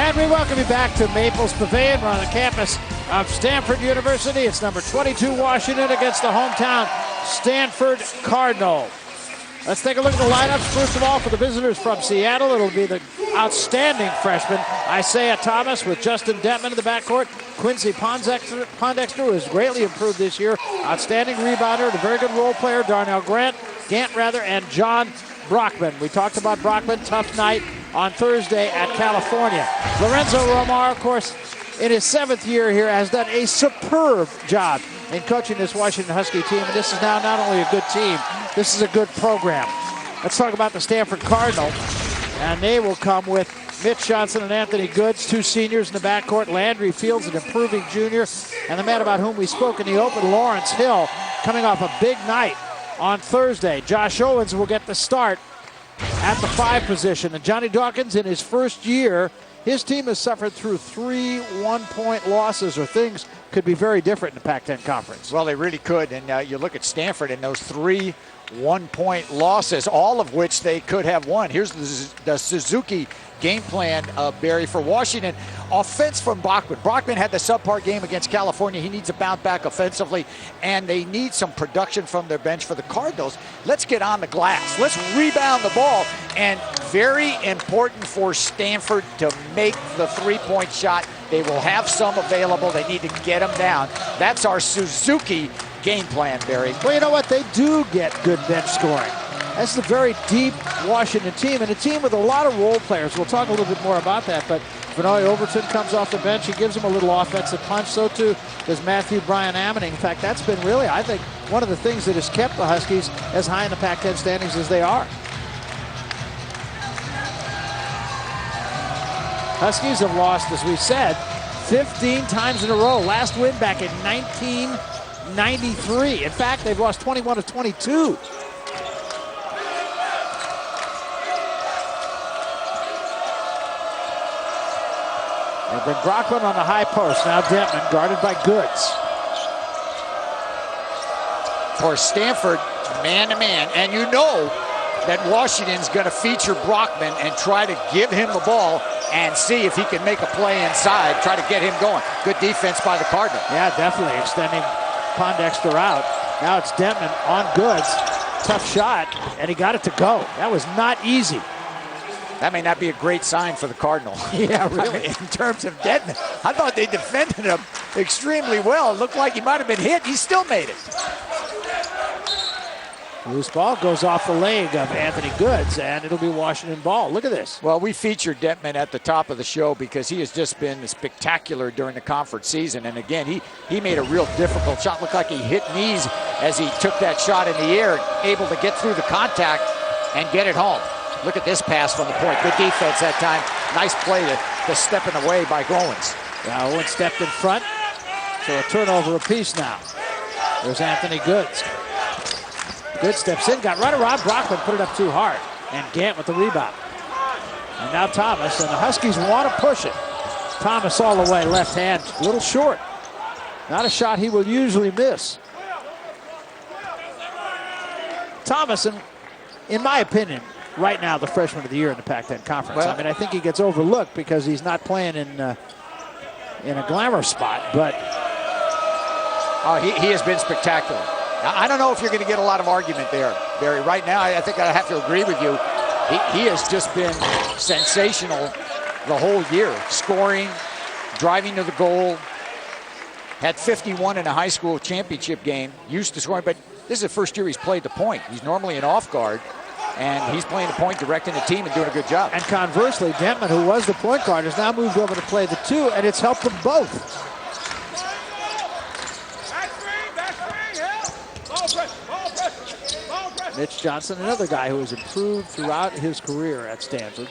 And we welcome you back to Maples Pavilion. We're on the campus of Stanford University. It's number 22 Washington against the hometown Stanford Cardinal. Let's take a look at the lineups. First of all, for the visitors from Seattle, it'll be the outstanding freshman Isaiah Thomas with Justin Detman in the backcourt. Quincy Pondexter, who has greatly improved this year. Outstanding rebounder and a very good role player. Darnell Gant, and John Brockman. We talked about Brockman, tough night on Thursday at California. Lorenzo Romar, of course, in his 7th year here, has done a superb job in coaching this Washington Husky team. And this is now not only a good team, this is a good program. Let's talk about the Stanford Cardinal. And they will come with Mitch Johnson and Anthony Goods, 2 seniors in the backcourt. Landry Fields, an improving junior. And the man about whom we spoke in the open, Lawrence Hill, coming off a big night on Thursday. Josh Owens will get the start at the 5 position. And Johnny Dawkins, in his first year, his team has suffered through 3 one-point losses, or things could be very different in the Pac-10 Conference. Well, they really could. And you look at Stanford and those 3 one-point losses, all of which they could have won. Here's the Suzuki game plan, Barry, for Washington. Offense from Brockman. Brockman had the subpar game against California. He needs to bounce back offensively, and they need some production from their bench. For the Cardinals, let's get on the glass. Let's rebound the ball. And very important for Stanford to make the 3-point shot. They will have some available. They need to get them down. That's our Suzuki game plan, Barry. Well, you know what? They do get good bench scoring. That's a very deep Washington team, and a team with a lot of role players. We'll talk a little bit more about that, but Vinoy Overton comes off the bench. He gives them a little offensive punch. So too does Matthew Bryan Ammoning. In fact, that's been really, I think, one of the things that has kept the Huskies as high in the Pac-10 standings as they are. Huskies have lost, as we said, 15 times in a row. Last win back in 1993. In fact, they've lost 21 of 22. And then Brockman on the high post. Now Detman guarded by Goods. For Stanford, man-to-man. And you know that Washington's going to feature Brockman and try to give him the ball and see if he can make a play inside, try to get him going. Good defense by the Cardinal. Yeah, definitely extending Pondexter out. Now it's Detman on Goods. Tough shot, and he got it to go. That was not easy. That may not be a great sign for the Cardinal. Yeah, really. In terms of Detman, I thought they defended him extremely well. It looked like he might have been hit. He still made it. Loose ball goes off the leg of Anthony Goods, and it'll be Washington ball. Look at this. Well, we featured Detman at the top of the show because he has just been spectacular during the conference season. And again, he made a real difficult shot. Looked like he hit knees as he took that shot in the air, able to get through the contact and get it home. Look at this pass from the point. Good defense that time. Nice play to stepping away by Owens. Now Owens stepped in front. So a turnover apiece now. There's Anthony Goods. Goods steps in, got right around Brockman, put it up too hard. And Gant with the rebound. And now Thomas, and the Huskies want to push it. Thomas all the way, left hand, a little short. Not a shot he will usually miss. Thomas, in my opinion, right now the freshman of the year in the Pac-10 Conference. Well, I mean, I think he gets overlooked because he's not playing in a glamour spot, but he has been spectacular. Now, I don't know if you're going to get a lot of argument there, Barry. Right now, I think I have to agree with you. He has just been sensational the whole year. Scoring, driving to the goal. Had 51 in a high school championship game. Used to scoring, but this is the first year he's played the point. He's normally an off guard, and he's playing the point, directing the team, and doing a good job. And conversely, Detman, who was the point guard, has now moved over to play the 2, and it's helped them both. Mitch Johnson, another guy who has improved throughout his career at Stanford.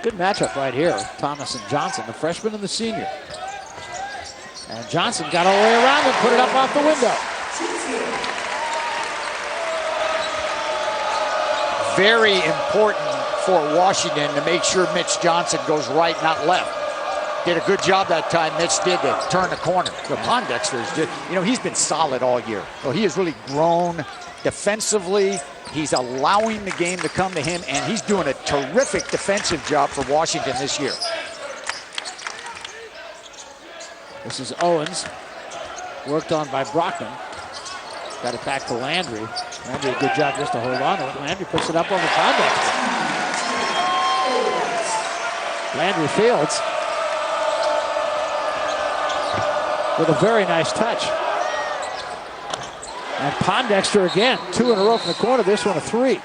Good matchup right here, Thomas and Johnson, the freshman and the senior. And Johnson got all the way around and put it up off the window. Very important for Washington to make sure Mitch Johnson goes right, not left. Did a good job that time, Mitch did, to turn the corner. So Pondexter's just, he's been solid all year. So he has really grown defensively. He's allowing the game to come to him, and he's doing a terrific defensive job for Washington this year. This is Owens, worked on by Brockman. Got it back to Landry. Landry, a good job just to hold on to it. Landry puts it up over Pondexter. Landry Fields with a very nice touch. And Pondexter again, 2 in a row from the corner, this one a 3.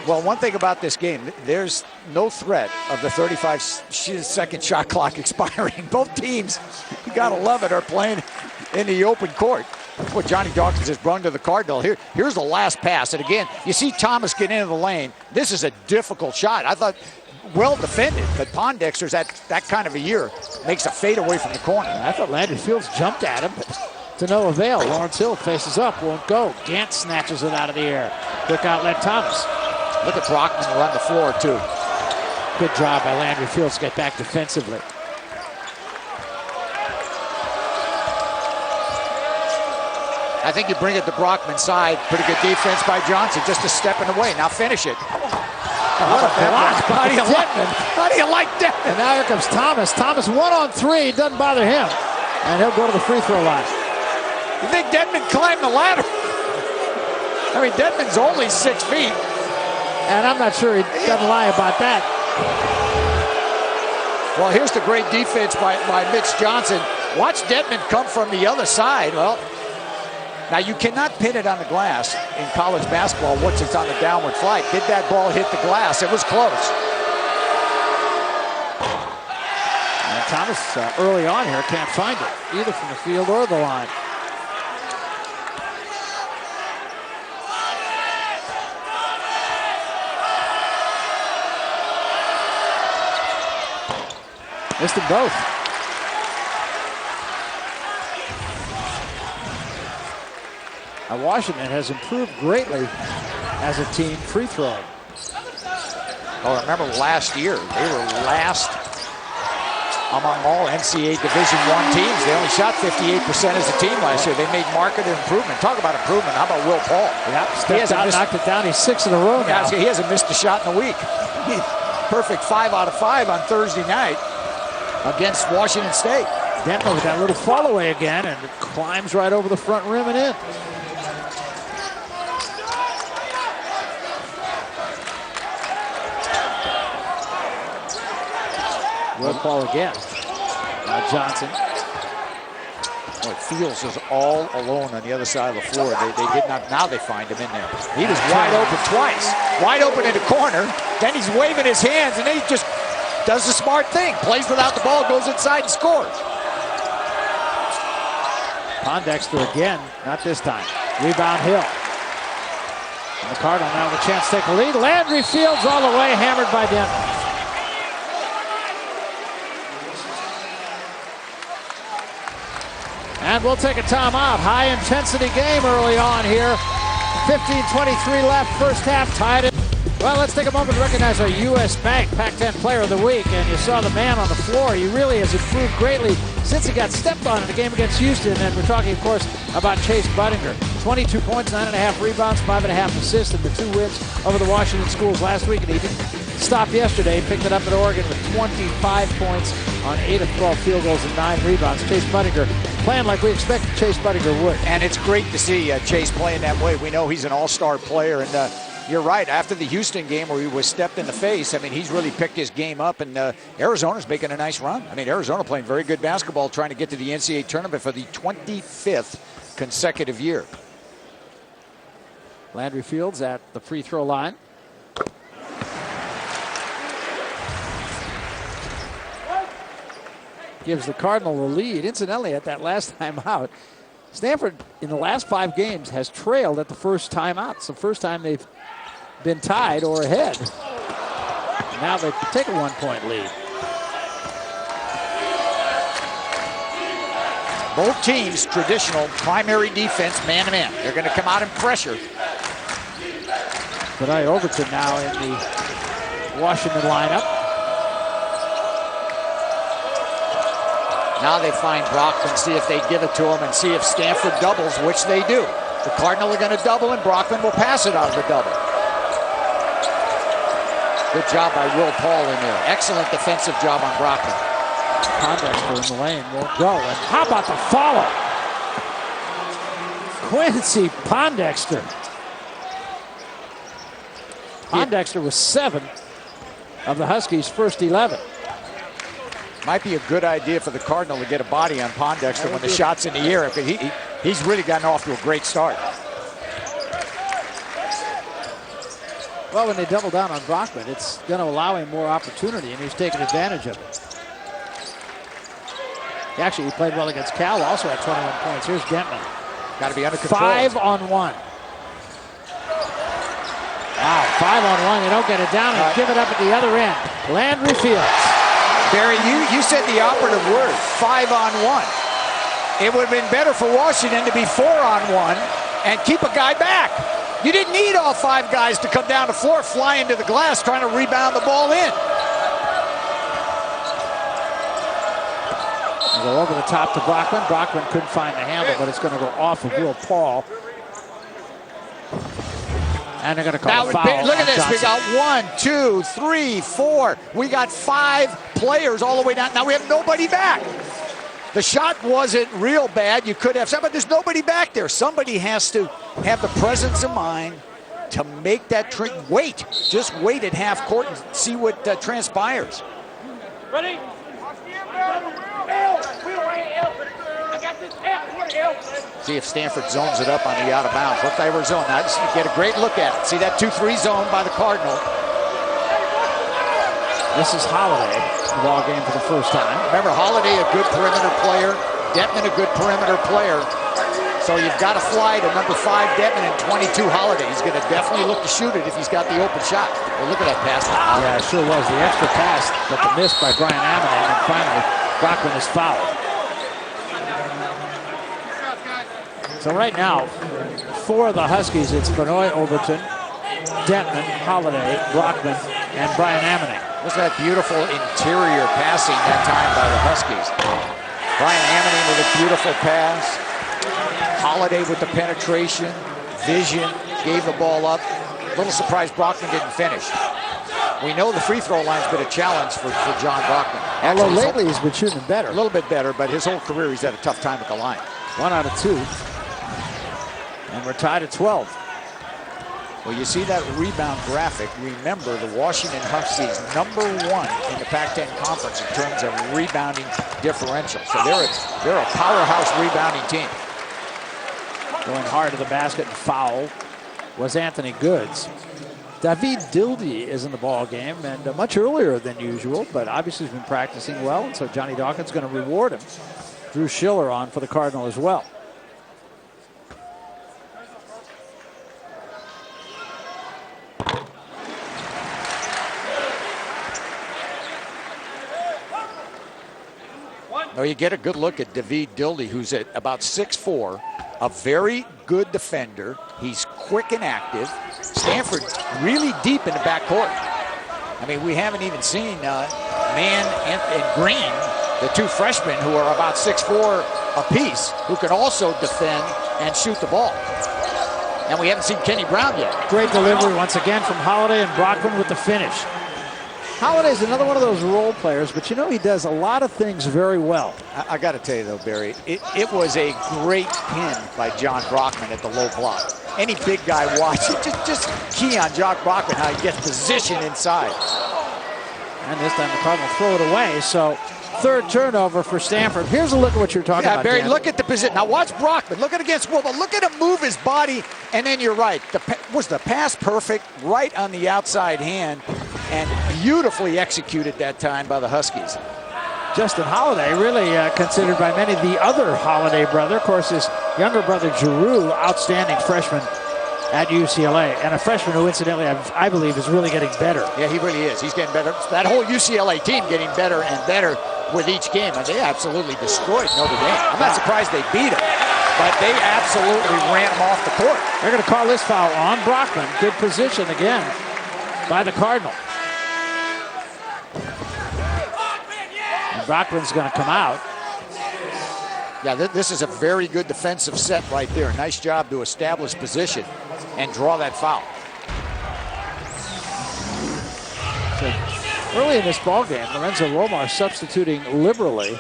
Well, one thing about this game, there's no threat of the 35-second shot clock expiring. Both teams, you gotta love it, are playing in the open court. That's what Johnny Dawkins has brought to the Cardinal. Here's the last pass. And again, you see Thomas get into the lane. This is a difficult shot. I thought well defended, but Pondexter's at that kind of a year makes a fade away from the corner. I thought Landry Fields jumped at him, but to no avail. Lawrence Hill faces up, won't go. Gant snatches it out of the air. Quick outlet Thomas. Look at Brockman run the floor too. Good job by Landry Fields to get back defensively. I think you bring it to Brockman's side. Pretty good defense by Johnson, just a step in the way. Now finish it. What a block. How do you like that? And now here comes Thomas. Thomas 1 on 3, doesn't bother him. And he'll go to the free throw line. You think Dedmon climbed the ladder? I mean, Dedmon's only 6 feet. And I'm not sure he doesn't lie about that. Well, here's the great defense by Mitch Johnson. Watch Dedmon come from the other side. Well, now you cannot pin it on the glass in college basketball once it's on the downward flight. Did that ball hit the glass? It was close. And Thomas early on here can't find it, either from the field or the line. Missed them both. Now Washington has improved greatly as a team free throwing. Oh, remember last year, they were last among all NCAA Division I teams. They only shot 58% as a team last year. They made marked improvement. Talk about improvement. How about Will Paul? Yeah, stepped out, knocked it down. He's 6 in a row now. He hasn't missed a shot in a week. Perfect 5 out of 5 on Thursday night against Washington State. Denton with that little fall away again, and it climbs right over the front rim and in. Will Paul again. Now Johnson. Boy, Fields is all alone on the other side of the floor. They did not. Now they find him in there. He was wide open twice. Wide open in the corner. Then he's waving his hands, and then he just does the smart thing. Plays without the ball, goes inside and scores. Pondexter again. Not this time. Rebound Hill. And the Cardinal now have a chance to take the lead. Landry Fields all the way, hammered by Denton. And we'll take a timeout. High-intensity game early on here. 15:23 left, first half, tied it. Well, let's take a moment to recognize our U.S. Bank Pac-10 Player of the Week. And you saw the man on the floor. He really has improved greatly since he got stepped on in the game against Houston. And we're talking, of course, about Chase Budinger. 22 points, 9.5 rebounds, 5.5 assists in the 2 wins over the Washington Schools last week. And he didn't stop yesterday. Picked it up at Oregon with 25 points on 8 of 12 field goals and 9 rebounds. Chase Budinger playing like we expected Chase Budinger would. And it's great to see Chase playing that way. We know he's an all-star player, and you're right. After the Houston game where he was stepped in the face, I mean, he's really picked his game up, and Arizona's making a nice run. I mean, Arizona playing very good basketball, trying to get to the NCAA tournament for the 25th consecutive year. Landry Fields at the free throw line. Gives the Cardinal the lead. Incidentally, at that last timeout, Stanford in the last 5 games has trailed at the first timeout. It's the first time they've been tied or ahead. Now they take a 1-point lead. Both teams, traditional primary defense, man-to-man. They're going to come out and pressure. Benai Overton now in the Washington lineup. Now they find Brockman, see if they give it to him, and see if Stanford doubles, which they do. The Cardinal are going to double, and Brockman will pass it out of the double. Good job by Will Paul in there. Excellent defensive job on Brockman. Pondexter in the lane won't go. And how about the follow? Quincy Pondexter. Pondexter was 7 of the Huskies' first 11. Might be a good idea for the Cardinal to get a body on Pondexter when the shot's in the air. He's really gotten off to a great start. Well, when they double down on Brockman, it's going to allow him more opportunity, and he's taking advantage of it. He played well against Cal, also had 21 points. Here's Gentman. Got to be under control. 5-on-1. Wow, 5-on-1. They don't get it down and give it up at the other end. Landry Fields. Barry, you said the operative word, 5-on-1. It would have been better for Washington to be 4-on-1 and keep a guy back. You didn't need all 5 guys to come down the floor, fly into the glass, trying to rebound the ball in. Go over the top to Brockman. Brockman couldn't find the handle, but it's going to go off of Will Paul. And they're going to call a foul. Look at this. Johnson. We got 1, 2, 3, 4. We got 5 players all the way down. Now we have nobody back. The shot wasn't real bad. You could have some, but there's nobody back there. Somebody has to have the presence of mind to make that trick. Wait. Just wait at half court and see what transpires. Ready? See if Stanford zones it up on the out of bounds. What they were zone. Now you get a great look at it. See that 2-3 zone by the Cardinal. This is Holiday in the ball game for the first time. Remember, Holiday a good perimeter player. Detman a good perimeter player. So you've got to fly to number 5 Detman and 22 Holiday. He's going to definitely look to shoot it if he's got the open shot. Well, look at that pass. Yeah, it sure was. The extra pass, but the miss by Brian Amidon, and finally Brockman is fouled. So right now, 4 of the Huskies, it's Benoit Overton, Detman, Holiday, Brockman, and Brian Amidon. Look at that beautiful interior passing that time by the Huskies. Brian Amidon with a beautiful pass. Holiday with the penetration, vision, gave the ball up. A little surprised Brockman didn't finish. We know the free throw line's been a challenge for John Brockman. Although lately he's been shooting better. A little bit better, but his whole career he's had a tough time at the line. 1 out of 2. And we're tied at 12. Well, you see that rebound graphic. Remember, the Washington Huskies #1 in the Pac-10 Conference in terms of rebounding differential. So they're a powerhouse rebounding team. Going hard to the basket and foul was Anthony Goods. David Dildy is in the ball game, and much earlier than usual, but obviously he's been practicing well, and so Johnny Dawkins is going to reward him. Drew Schiller on for the Cardinal as well. Now you get a good look at David Dildy, who's at about 6'4", a very good defender. He's quick and active. Stanford really deep in the backcourt. I mean, we haven't even seen Mann and Green, the 2 freshmen who are about 6'4" apiece, who can also defend and shoot the ball. And we haven't seen Kenny Brown yet. Great delivery once again from Holiday, and Brockman with the finish. Holiday's another one of those role players, but you know he does a lot of things very well. I got to tell you though, Barry, it was a great pin by John Brockman at the low block. Any big guy watching, just key on John Brockman, how he gets positioned inside. And this time the Cardinals throw it away, so 3rd turnover for Stanford. Here's a look at what you're talking about, Barry, Dan. look at the position. Now watch Brockman. Look at against Will, but look at him move his body, and then you're right. Was the pass perfect right on the outside hand, and beautifully executed that time by the Huskies. Justin Holiday, really considered by many the other Holiday brother. Of course, his younger brother, Giroux, outstanding freshman at UCLA, and a freshman who, incidentally, I believe is really getting better. Yeah, he really is. He's getting better. That whole UCLA team getting better and better with each game, and they absolutely destroyed Notre Dame. I'm not surprised they beat them, but they absolutely ran them off the court. They're going to call this foul on Brockman. Good position again by the Cardinal. And Brockman's going to come out. Yeah, this is a very good defensive set right there. Nice job to establish position and draw that foul. So early in this ball game, Lorenzo Romar substituting liberally.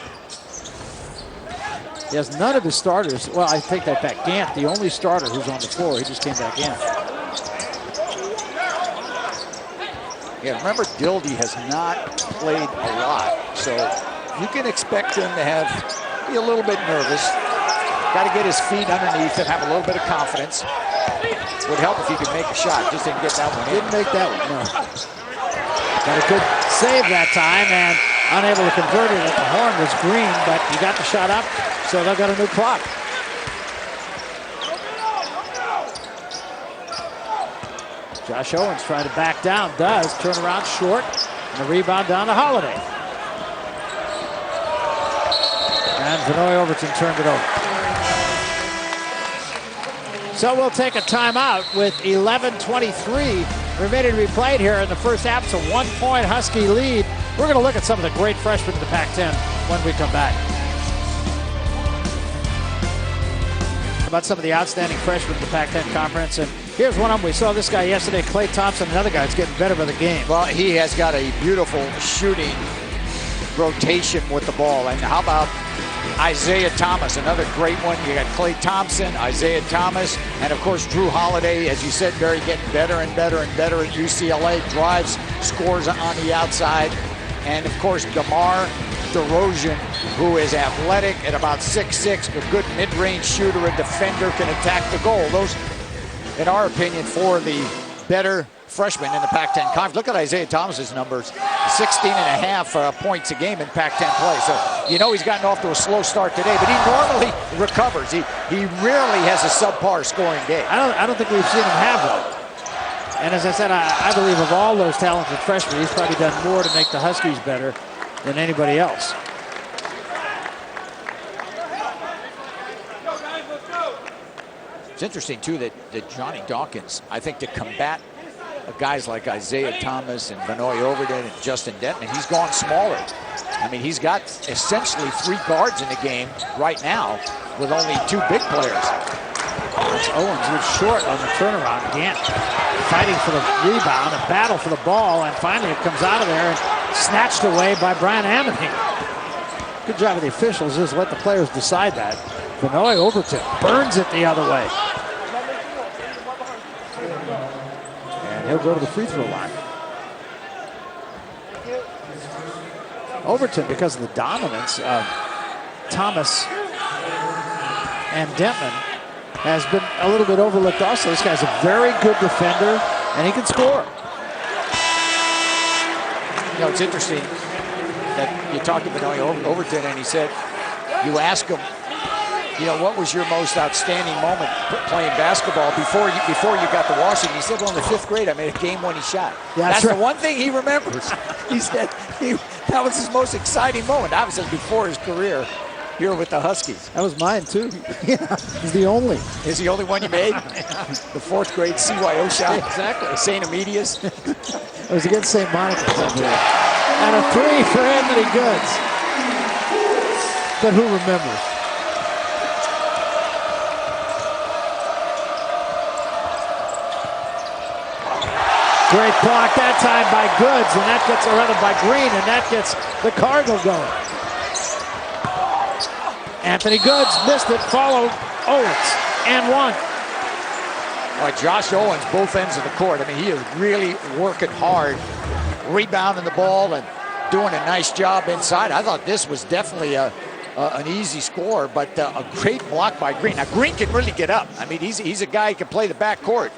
He has none of his starters. Well, I take that back. Gant, the only starter who's on the floor. He just came back in. Yeah, remember Dildy has not played a lot, so you can expect him to be a little bit nervous. Got to get his feet underneath and have a little bit of confidence. Would help if he could make a shot. Just didn't get that one in. Didn't make that one, no. Got a good save that time and unable to convert it. The horn was green, but he got the shot up, so they've got a new clock. Josh Owens trying to back down, does. Turn around short, and a rebound down to Holiday. And Vinoy Overton turned it over. So we'll take a timeout with 11:23 remaining to be played here in the first half. It's a 1-point Husky lead. We're going to look at some of the great freshmen in the Pac-10 when we come back. About some of the outstanding freshmen in the Pac-10 conference, and here's one of them. We saw this guy yesterday, Klay Thompson, another guy that's getting better by the game. Well, he has got a beautiful shooting rotation with the ball. And how about Isaiah Thomas, another great one. You got Klay Thompson, Isaiah Thomas, and of course Drew Holiday, as you said, Barry, getting better and better and better at UCLA. Drives, scores on the outside. And of course DeMar DeRozan, who is athletic at about 6'6", a good mid-range shooter, a defender, can attack the goal. Those, in our opinion, for the better freshmen in the Pac-10 conference. Look at Isaiah Thomas's numbers, 16.5 points a game in Pac-10 play. So you know he's gotten off to a slow start today, but he normally recovers. He rarely has a subpar scoring game. I don't think we've seen him have one. And as I said, I believe of all those talented freshmen, he's probably done more to make the Huskies better than anybody else. It's interesting, too, that Johnny Dawkins, I think, to combat guys like Isaiah Thomas and Vinoy Overton and Justin Denton, he's gone smaller. I mean, he's got essentially 3 guards in the game right now with only 2 big players. It's Owens was short on the turnaround. Gant fighting for the rebound, a battle for the ball, and finally it comes out of there and snatched away by Brian Amity. Good job of the officials, just let the players decide that. Vinoy Overton burns it the other way. And he'll go to the free throw line. Overton, because of the dominance of Thomas and Denton, has been a little bit overlooked also. This guy's a very good defender, and he can score. You know, it's interesting that you talked to Vinoy Overton, and he said, you ask him, you know, what was your most outstanding moment playing basketball before you got to Washington? He said, well, in the 5th grade, I made a game-winning shot. Yeah, that's right. The one thing he remembers. He said that was his most exciting moment. Obviously, before his career here with the Huskies. That was mine, too. Yeah, he's the only. Is the only one you made? The 4th grade CYO shot. Exactly. St. Emilius. It was against St. Monica. And a 3 for Anthony Goods. But who remembers? Great block that time by Goods, and that gets, or rather by Green, and that gets the Cardinal going. Anthony Goods missed it, followed Owens, and one. All right, Josh Owens, both ends of the court. I mean, he is really working hard, rebounding the ball and doing a nice job inside. I thought this was definitely an easy score, but a great block by Green. Now, Green can really get up. I mean, he's a guy who can play the backcourt.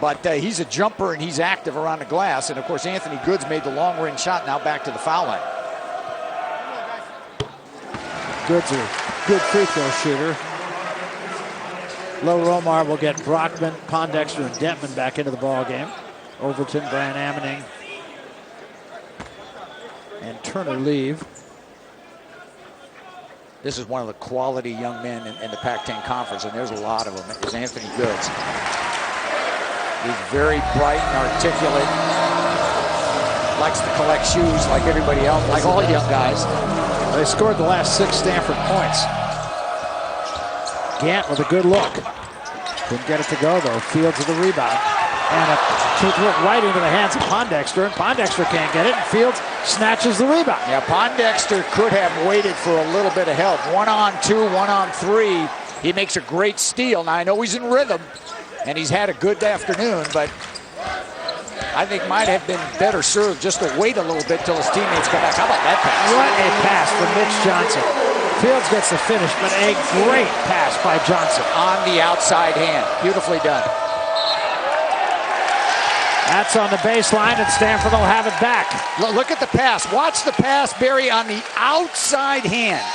But he's a jumper and he's active around the glass. And of course, Anthony Goods made the long range shot, now back to the foul line. Goods a good free throw shooter. Low Romar will get Brockman, Pondexter, and Dentman back into the ball game. Overton, Brian Ammoning, and Turner leave. This is one of the quality young men in the Pac-10 conference, and there's a lot of them. It's Anthony Goods. He's very bright and articulate. Likes to collect shoes like everybody else, like all young guys. They scored the last 6 Stanford points. Gant with a good look. Couldn't get it to go, though. Fields with the rebound. And a kick right into the hands of Pondexter, and Pondexter can't get it, and Fields snatches the rebound. Yeah, Pondexter could have waited for a little bit of help. 1-on-2, 1-on-3. He makes a great steal. Now, I know he's in rhythm, and he's had a good afternoon, but I think might have been better served just to wait a little bit till his teammates come back. How about that pass? What a pass from Mitch Johnson. Fields gets the finish, but a great pass by Johnson. On the outside hand. Beautifully done. That's on the baseline, and Stanford will have it back. Look at the pass. Watch the pass, Barry, on the outside hand.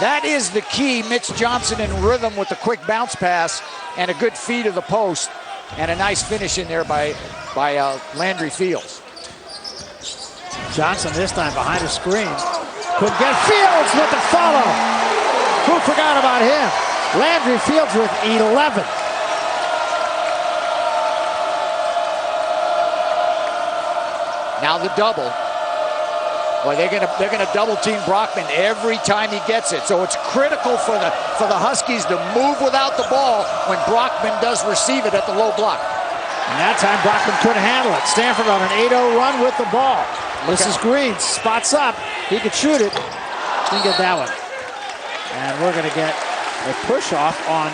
That is the key. Mitch Johnson in rhythm with the quick bounce pass and a good feed of the post and a nice finish in there by Landry Fields. Johnson this time behind the screen. Couldn't get Fields with the follow. Who forgot about him? Landry Fields with 11. Now the double. Boy, they're gonna double team Brockman every time he gets it. So it's critical for the Huskies to move without the ball when Brockman does receive it at the low block. And that time Brockman couldn't handle it. Stanford on an 8-0 run with the ball. This is Green, spots up. He could shoot it. Didn't get that one. And we're gonna get a push off on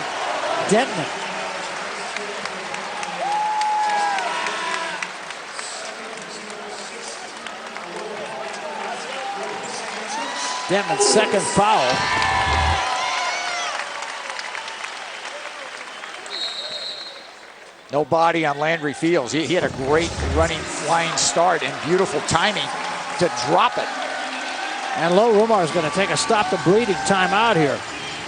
Denton. Denton's second foul. No body on Landry Fields. He had a great running, flying start and beautiful timing to drop it. And Lo Rumar is going to take a stop the bleeding timeout here.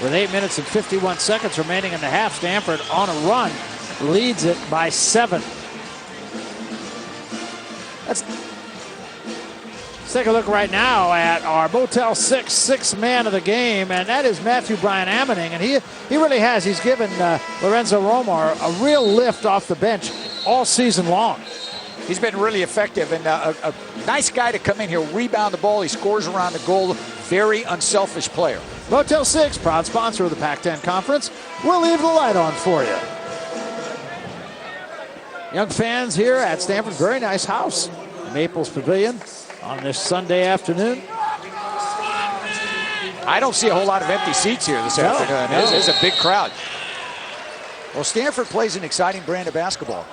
With 8 minutes and 51 seconds remaining in the half, Stanford on a run leads it by 7. Let's take a look right now at our Motel 6 sixth man of the game, and that is Matthew Bryan Ammoning, and he really has. He's given Lorenzo Romar a real lift off the bench all season long. He's been really effective and a nice guy to come in here, rebound the ball. He scores around the goal. Very unselfish player. Motel 6, proud sponsor of the Pac-10 Conference. We'll leave the light on for you. Young fans here at Stanford, very nice house. Maples Pavilion on this Sunday afternoon. I don't see a whole lot of empty seats here this afternoon. No. It's a big crowd. Well, Stanford plays an exciting brand of basketball.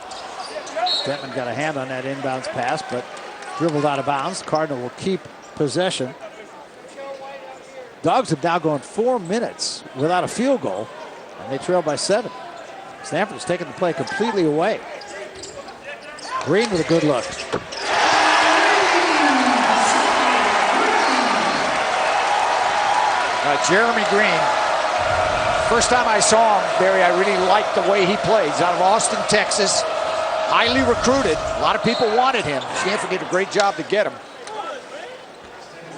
Denton got a hand on that inbounds pass, but dribbled out of bounds. Cardinal will keep possession. Dogs have now gone 4 minutes without a field goal, and they trail by 7. Stanford's taken the play completely away. Green with a good look. Jeremy Green, first time I saw him, Barry, I really liked the way he plays. Out of Austin, Texas, highly recruited. A lot of people wanted him. Stanford did a great job to get him.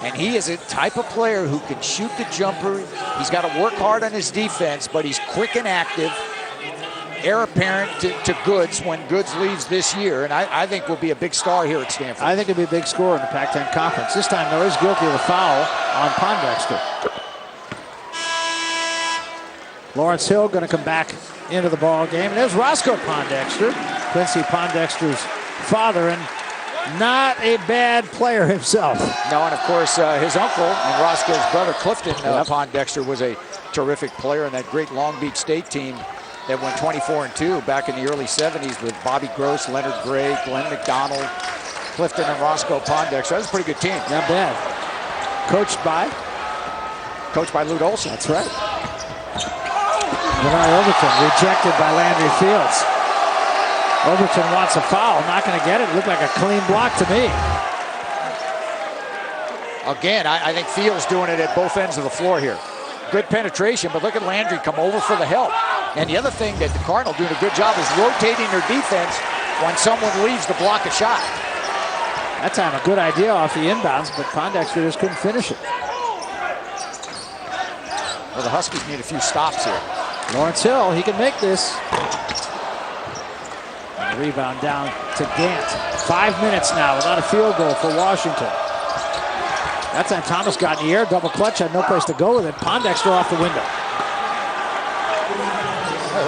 And he is a type of player who can shoot the jumper. He's got to work hard on his defense, but he's quick and active. Heir apparent to Goods when Goods leaves this year, and I think will be a big star here at Stanford. I think he'll be a big scorer in the Pac-10 Conference. This time, though, he's guilty of a foul on Pondexter. Lawrence Hill going to come back into the ball game. And there's Roscoe Pondexter, Quincy Pondexter's father, and not a bad player himself. No, and of course, his uncle and Roscoe's brother, Clifton Pondexter, was a terrific player in that great Long Beach State team that went 24-2 back in the early 70s with Bobby Gross, Leonard Gray, Glenn McDonald, Clifton, and Roscoe Pondexter. That was a pretty good team. Not bad. Coached by Lute Olson. That's right. Bernard Overton rejected by Landry Fields. Overton wants a foul, not going to get it. Looked like a clean block to me. Again, I think Fields doing it at both ends of the floor here. Good penetration, but look at Landry come over for the help. And the other thing that the Cardinal doing a good job is rotating their defense when someone leaves to block a shot. That time a good idea off the inbounds, but Pondexter just couldn't finish it. Well, the Huskies need a few stops here. Lawrence Hill, he can make this. And the rebound down to Gant. 5 minutes now without a field goal for Washington. That time Thomas got in the air, double clutch, had no place to go with it. Pondexter off the window.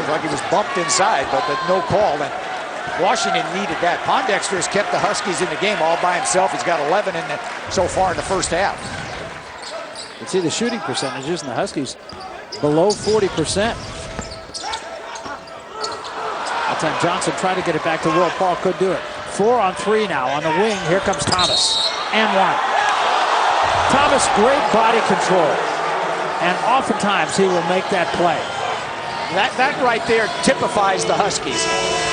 Looked like he was bumped inside, but no call. And Washington needed that. Pondexter has kept the Huskies in the game all by himself. He's got 11 so far in the first half. You see the shooting percentages, and the Huskies below 40%. That time Johnson tried to get it back to Will. Paul could do it. 4 on 3 now on the wing. Here comes Thomas. And 1. Thomas, great body control. And oftentimes he will make that play. That right there typifies the Huskies.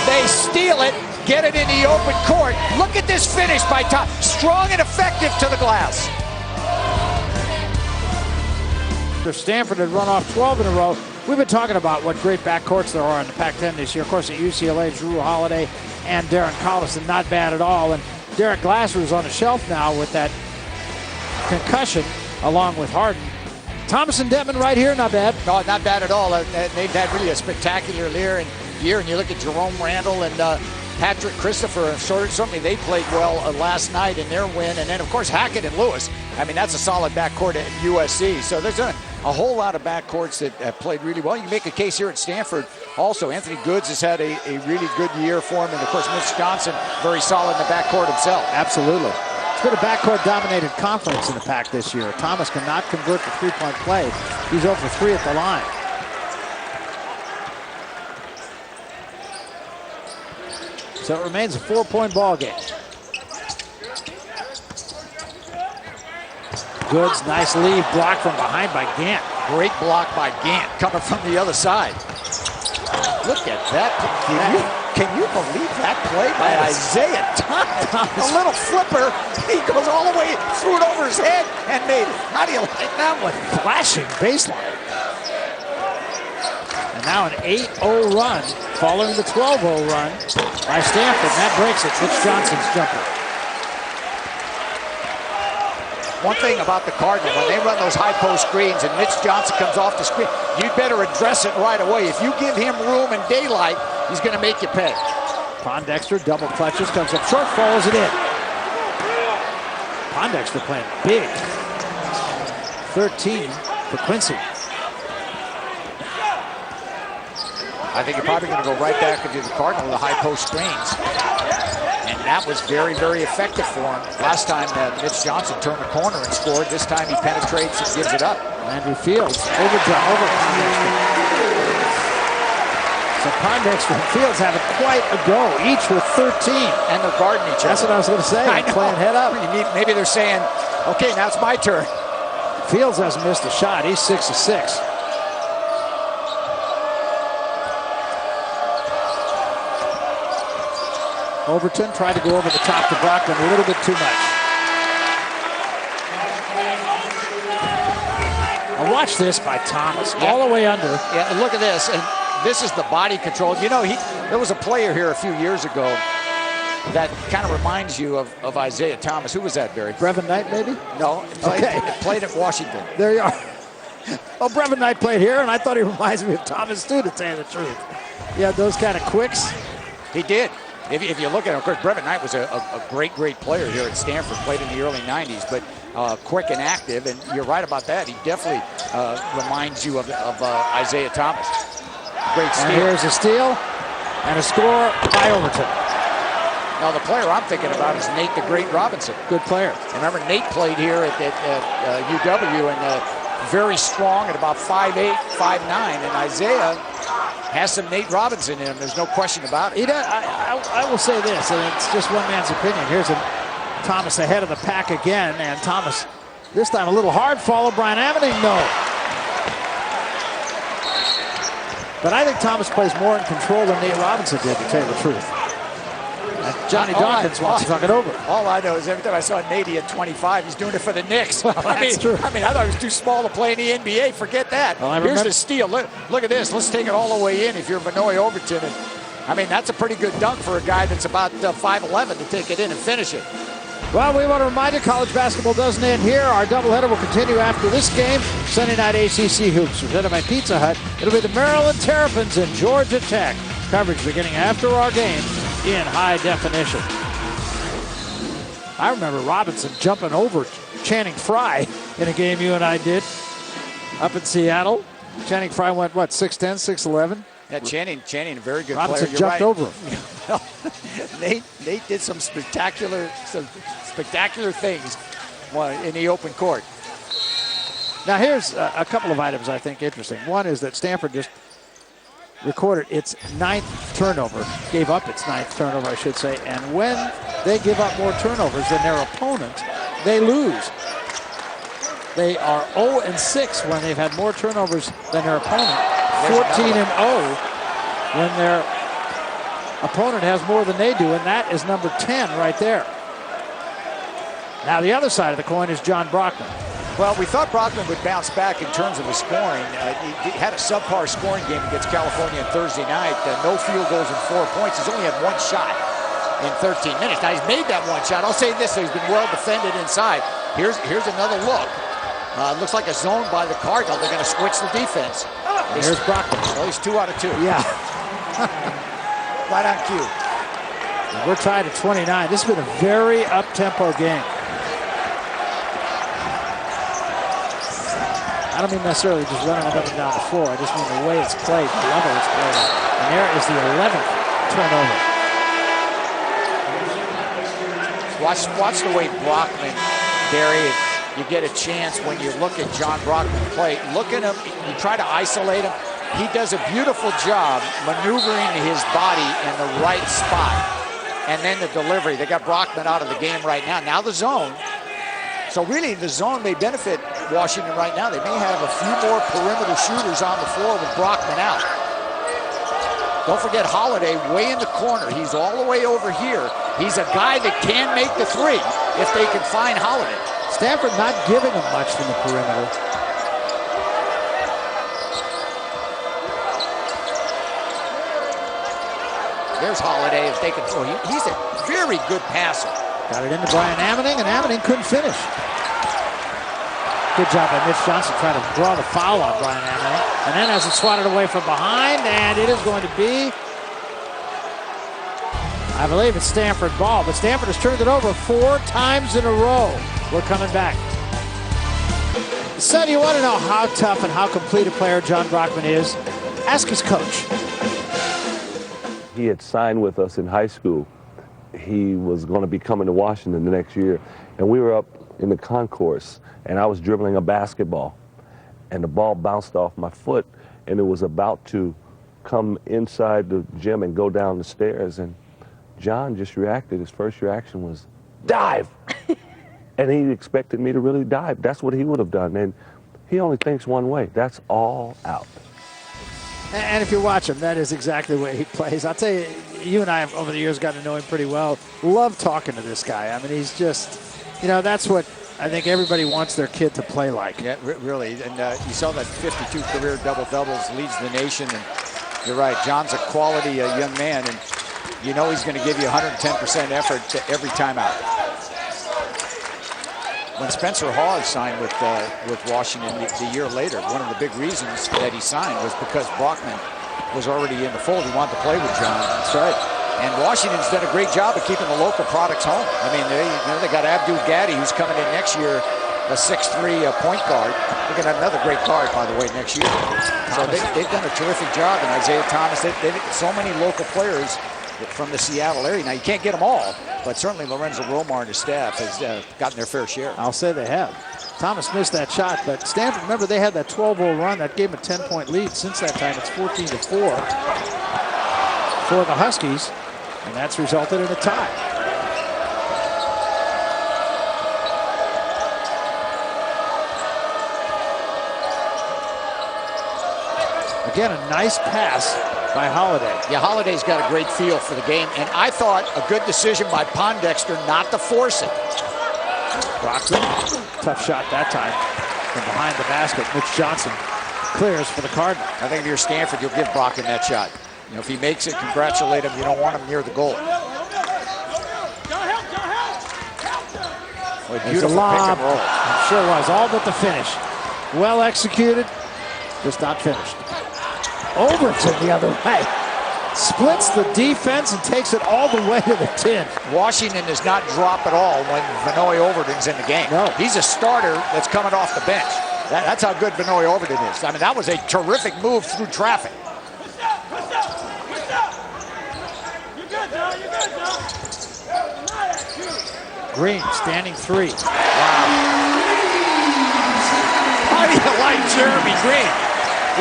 They steal it, get it in the open court. Look at this finish by Thomas. Strong and effective to the glass. Stanford had run off 12 in a row. We've been talking about what great backcourts there are in the Pac-10 this year. Of course, at UCLA, Drew Holiday and Darren Collison, not bad at all. And Derek Glasser is on the shelf now with that concussion, along with Harden. Thomas and Detman right here, not bad. No, not bad at all. They've had really a spectacular year, and you look at Jerome Randall and Patrick Christopher, and certainly they played well last night in their win. And then, of course, Hackett and Lewis. I mean, that's a solid backcourt at USC. So there's a whole lot of backcourts that have played really well. You can make a case here at Stanford also. Anthony Goods has had a really good year for him. And, of course, Mitch Johnson, very solid in the backcourt himself. Absolutely. It's been a backcourt-dominated conference in the Pac this year. Thomas cannot convert the three-point play. He's 0 for 3 at the line. So it remains a 4-point ball game. Goods, nice lead, block from behind by Gant. Great block by Gant coming from the other side. Look at that. Can you believe that play by Isaiah Thomas? A little flipper. He goes all the way, threw it over his head, and made it. How do you like that one? Flashing baseline. And now an 8-0 run following the 12-0 run by Stanford. And that breaks it. Mitch Johnson's jumper. One thing about the Cardinals, when they run those high post screens and Mitch Johnson comes off the screen, you'd better address it right away. If you give him room and daylight, he's going to make you pay. Pondexter double clutches, comes up short, follows it in. Pondexter playing big. 13 for Quincy. I think you're probably going to go right back into the Cardinal with the high post screens. And that was very, very effective for him. Last time Mitch Johnson turned the corner and scored. This time he penetrates and gives it up. Andrew Fields over Pondexter. So Pondexter and Fields having quite a go, each with 13. And they're guarding each other. That's what I was going to say. Playing head up. Maybe they're saying, okay, now it's my turn. Fields hasn't missed a shot. He's 6 of 6. Overton tried to go over the top to Brockman a little bit too much. Now watch this by Thomas, all the way under. Yeah, and look at this. And this is the body control. You know, there was a player here a few years ago that kind of reminds you of Isaiah Thomas. Who was that, Barry? Brevin Knight, maybe? No, played at Washington. There you are. Oh, Brevin Knight played here, and I thought he reminds me of Thomas, too, to tell you the truth. He had those kind of quicks. He did. If you look at him, of course, Brevin Knight was a great player here at Stanford, played in the early 90s, but quick and active, and you're right about that. He definitely reminds you of Isaiah Thomas. Great steal. And here's a steal and a score by Overton. Now, the player I'm thinking about is Nate the Great Robinson. Good player. Remember, Nate played here at UW, and very strong at about 5'8", 5'9", and Isaiah has some Nate Robinson in him. There's no question about it. I will say this, and it's just one man's opinion. Here's Thomas ahead of the pack again, and Thomas this time a little hard follow. Brian Amending, no. But I think Thomas plays more in control than Nate Robinson did, to tell you the truth. And Johnny Dawkins wants to talk it over. All I know is every time I saw Nate at 25, he's doing it for the Knicks. That's true. I thought he was too small to play in the NBA. Forget that. Well, here's the steal. Look at this. Let's take it all the way in if you're Vinoy Overton. And, that's a pretty good dunk for a guy that's about 5'11" to take it in and finish it. Well, we want to remind you, college basketball doesn't end here. Our doubleheader will continue after this game. Sunday night ACC hoops presented by Pizza Hut. It'll be the Maryland Terrapins and Georgia Tech. Coverage beginning after our game in high definition. I remember Robinson jumping over Channing Frye in a game you and I did up in Seattle. Channing Frye went, 6'10", 6'11"? Yeah, Channing, a very good Robinson player. jumped You're right. over him. Nate did some spectacular things in the open court. Now here's a couple of items I think interesting. One is that Stanford just recorded its 9th turnover, gave up its 9th turnover, I should say, and when they give up more turnovers than their opponent, they lose. They are 0-6 when they've had more turnovers than their opponent, 14-0 when their opponent has more than they do, and that is number 10 right there. Now the other side of the coin is John Brockman. Well, we thought Brockman would bounce back in terms of his scoring. He had a subpar scoring game against California on Thursday night. No field goals and 4 points. He's only had 1 shot in 13 minutes. Now, he's made that 1 shot. I'll say this, he's been well defended inside. Here's another look. Looks like a zone by the Cardinal. They're going to switch the defense. Here's Brockman. Well, he's 2 out of 2. Yeah. Right on cue. We're tied at 29. This has been a very up-tempo game. I don't mean necessarily just running up and down the floor. I just mean the way it's played, the level it's played at. And there is the 11th turnover. Watch the way Brockman, Barry, you get a chance when you look at John Brockman play. Look at him, you try to isolate him. He does a beautiful job maneuvering his body in the right spot. And then the delivery. They got Brockman out of the game right now. Now the zone. So really, the zone may benefit Washington right now. They may have a few more perimeter shooters on the floor with Brockman out. Don't forget Holiday way in the corner. He's all the way over here. He's a guy that can make the 3 if they can find Holiday. Stanford not giving him much from the perimeter. There's Holiday if they can throw. He's a very good passer. Got it into Brian Ammoning, and Ammoning couldn't finish. Good job by Mitch Johnson trying to draw the foul on Brian Ammoning. And then has it swatted away from behind, and it is going to be, I believe it's Stanford ball, but Stanford has turned it over 4 times in a row. We're coming back. So do you want to know how tough and how complete a player John Brockman is? Ask his coach. He had signed with us in high school. He was going to be coming to Washington the next year, and we were up in the concourse, and I was dribbling a basketball, and the ball bounced off my foot, and it was about to come inside the gym and go down the stairs, and John just reacted. His first reaction was, dive! And he expected me to really dive. That's what he would have done, and he only thinks one way. That's all out. And if you watch him, that is exactly the way he plays. I'll tell you, you and I have over the years gotten to know him pretty well. Love talking to this guy. I mean, he's just, you know, that's what I think everybody wants their kid to play like. Yeah, really. And you saw that 52 career double-doubles, leads the nation. And you're right, John's a quality young man. And you know he's going to give you 110% effort every time out. When Spencer Hawes signed with Washington the year later, one of the big reasons that he signed was because Brockman was already in the fold. He wanted to play with John. That's right. And Washington's done a great job of keeping the local products home. I mean, they got Abdul Gaddy, who's coming in next year, a 6'3" point guard. They're going to have another great guard, by the way, next year. So they've done a terrific job. And Isaiah Thomas, they've so many local players from the Seattle area. Now, you can't get them all, but certainly Lorenzo Romar and his staff has gotten their fair share. I'll say they have. Thomas missed that shot, but Stanford, remember, they had that 12-0 run that gave them a 10-point lead. Since that time, it's 14-4 for the Huskies, and that's resulted in a tie. Again, a nice pass by Holiday. Yeah, Holiday's got a great feel for the game, and I thought a good decision by Pondexter not to force it. Brockman, tough shot that time from behind the basket. Mitch Johnson clears for the Cardinal. I think if you're Stanford, you'll give Brockman that shot. You know, if he makes it, congratulate him. You don't want him near the goal. Well, beautiful pick and roll. Sure was, all but the finish. Well executed, just not finished. Overton the other way. Splits the defense and takes it all the way to the 10. Washington does not drop at all when Vinoy Overton's in the game. No. He's a starter that's coming off the bench. That's how good Vinoy Overton is. I mean, that was a terrific move through traffic. Green, standing 3. Wow. How do you like Jeremy Green?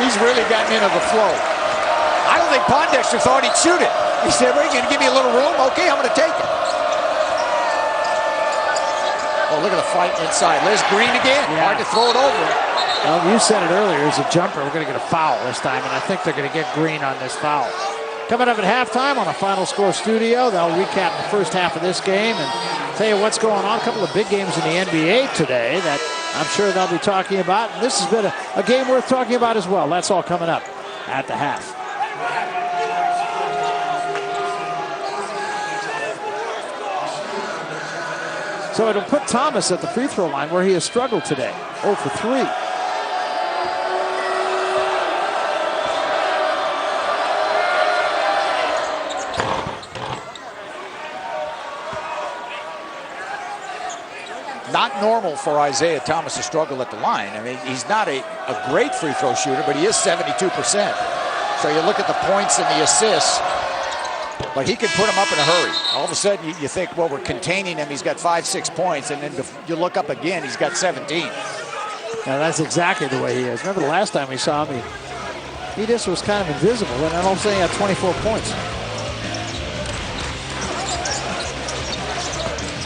He's really gotten into the flow. I don't think Pondexter thought he'd shoot it. He said, well, you're going to give me a little room? Okay, I'm going to take it. Oh, look at the fight inside. Liz Green again. Yeah. Hard to throw it over. Well, you said it earlier. As a jumper, we're going to get a foul this time, and I think they're going to get Green on this foul. Coming up at halftime on a Final Score Studio, they'll recap the first half of this game and tell you what's going on. A couple of big games in the NBA today that I'm sure they'll be talking about. And this has been a game worth talking about as well. That's all coming up at the half. So it'll put Thomas at the free throw line where he has struggled today. 0 for 3. Not normal for Isaiah Thomas to struggle at the line. I mean, he's not a great free throw shooter, but he is 72%. So you look at the points and the assists, but he can put him up in a hurry. All of a sudden, you think, well, we're containing him. He's got 5-6 points, and then you look up again, he's got 17. Now, that's exactly the way he is. Remember the last time we saw him, he just was kind of invisible, and then all of a sudden he had 24 points.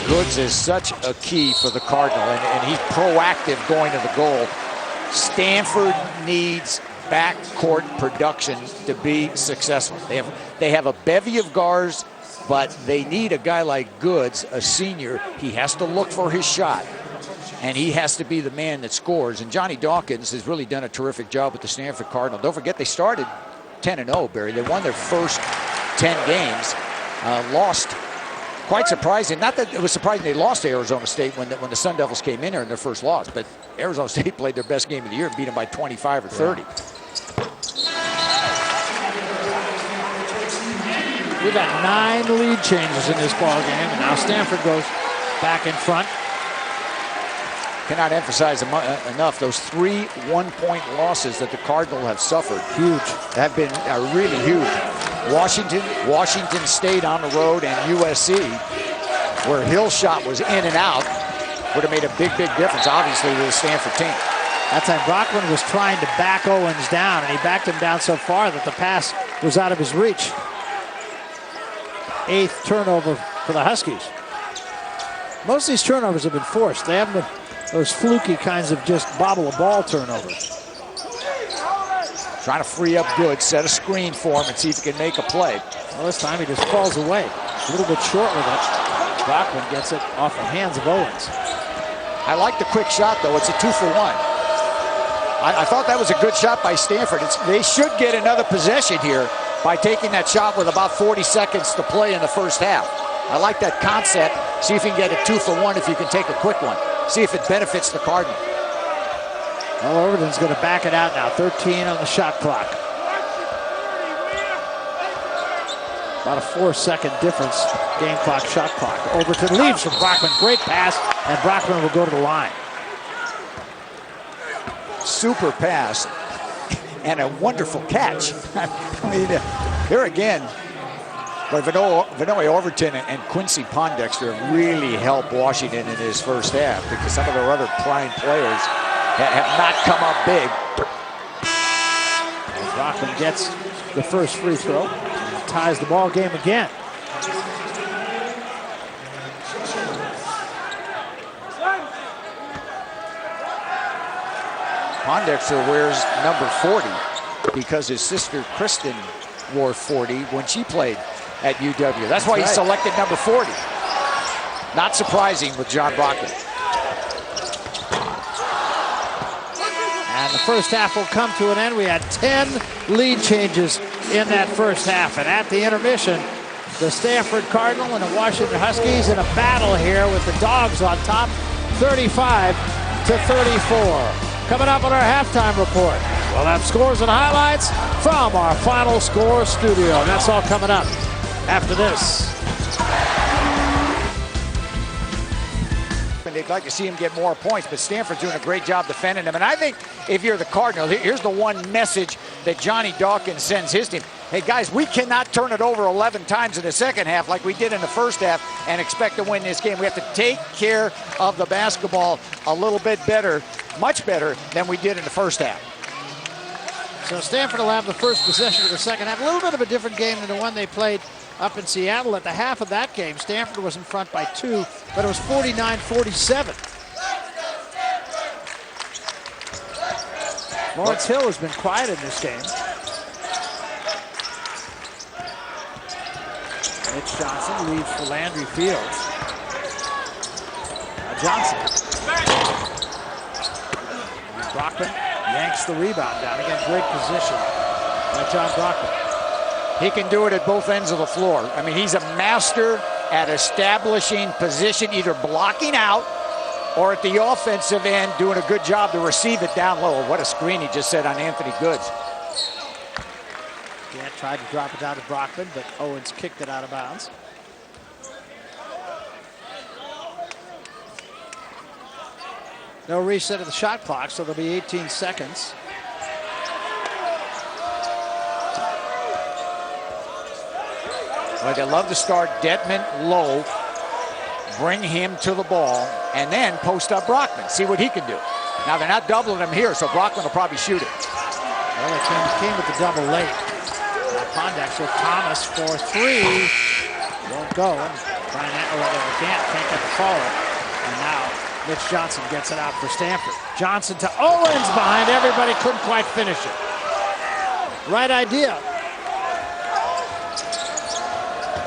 Goods is such a key for the Cardinal, and he's proactive going to the goal. Stanford needs backcourt production to be successful. They have a bevy of guards, but they need a guy like Goods, a senior. He has to look for his shot, and he has to be the man that scores. And Johnny Dawkins has really done a terrific job with the Stanford Cardinal. Don't forget, they started 10-0, Barry. They won their first 10 games, lost. Quite surprising. Not that it was surprising they lost to Arizona State when the Sun Devils came in there in their first loss, but Arizona State played their best game of the year and beat them by 25 or 30. We've got 9 lead changes in this ball game, and now Stanford goes back in front. Cannot emphasize enough those 3 one-point losses that the Cardinal have suffered. Huge. Have been really huge. Washington State on the road, and USC, where Hill's shot was in and out, would have made a big difference, obviously, to the Stanford team. That time Brockman was trying to back Owens down, and he backed him down so far that the pass was out of his reach. 8th turnover for the Huskies. Most of these turnovers have been forced. They haven't been those fluky kinds of just bobble a ball turnovers. Trying to free up Goods, set a screen for him, and see if he can make a play. Well, this time he just falls away. A little bit short with it. Brockman gets it off the hands of Owens. I like the quick shot, though. It's a 2 for 1. I thought that was a good shot by Stanford. They should get another possession here by taking that shot with about 40 seconds to play in the first half. I like that concept. See if you can get a 2 for 1 if you can take a quick one. See if it benefits the Cardinal. Well, Overton's going to back it out now. 13 on the shot clock. About a 4-second difference, game clock, shot clock. Overton leaves from Brockman. Great pass, and Brockman will go to the line. Super pass and a wonderful catch. I mean, here again, but Vinoy Overton and Quincy Pondexter have really helped Washington in his first half, because some of their other prime players have not come up big. And Brockman gets the first free throw and ties the ball game again. Pondexter wears number 40 because his sister Kristen wore 40 when she played at UW. That's why he selected number 40. Not surprising with John Brockman. And the first half will come to an end. We had 10 lead changes in that first half. And at the intermission, the Stanford Cardinal and the Washington Huskies in a battle here with the Dogs on top, 35-34. Coming up on our halftime report, we'll have scores and highlights from our Final Score studio. And that's all coming up after this. They'd like to see him get more points, but Stanford's doing a great job defending him. And I think if you're the Cardinals, here's the one message that Johnny Dawkins sends his team. hey, guys, we cannot turn it over 11 times in the second half like we did in the first half and expect to win this game. We have to take care of the basketball a little bit better, much better than we did in the first half. So Stanford will have the first possession of the second half. A little bit of a different game than the one they played up in Seattle. At the half of that game, Stanford was in front by 2, but it was 49-47. Lawrence Hill has been quiet in this game. Mitch Johnson leaves for Landry Fields. Johnson. Brockman yanks the rebound down. Again, great position by John Brockman. He can do it at both ends of the floor. I mean, he's a master at establishing position, either blocking out or at the offensive end doing a good job to receive it down low. What a screen he just set on Anthony Goods. Gant tried to drop it down to Brockman, but Owens kicked it out of bounds. No reset of the shot clock, so there'll be 18 seconds. Well, they love to start Detman low, bring him to the ball, and then post up Brockman. See what he can do. Now, they're not doubling him here, so Brockman will probably shoot it. Well, they came with the double late. Pondex with Thomas for 3. Won't go. Gant can't get the follow. And now Mitch Johnson gets it out for Stanford. Johnson to Owens behind everybody. Couldn't quite finish it. Right idea.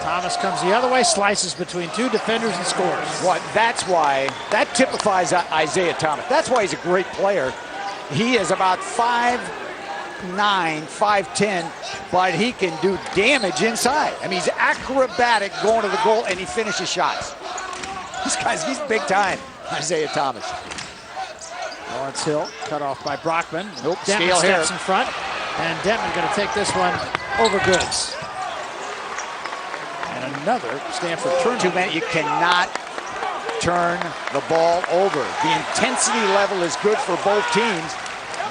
Thomas comes the other way, slices between 2 defenders and scores. What? That's why, that typifies Isaiah Thomas. That's why he's a great player. He is about 5'9", 5'10", but he can do damage inside. I mean, he's acrobatic going to the goal, and he finishes shots. He's big time, Isaiah Thomas. Lawrence Hill cut off by Brockman. Nope, Detman steps in front, and Detman going to take this one over Goods. And another Stanford turnover. You cannot turn the ball over. The intensity level is good for both teams,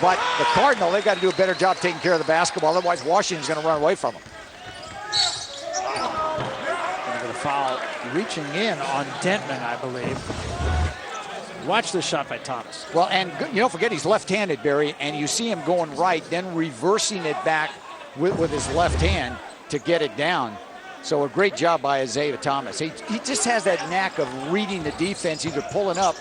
but the Cardinal, they've got to do a better job taking care of the basketball. Otherwise, Washington's going to run away from them. Going to get a foul reaching in on Detman, I believe. Watch this shot by Thomas. Well, and you don't forget he's left-handed, Barry, and you see him going right, then reversing it back with his left hand to get it down. So a great job by Isaiah Thomas. He just has that knack of reading the defense, either pulling up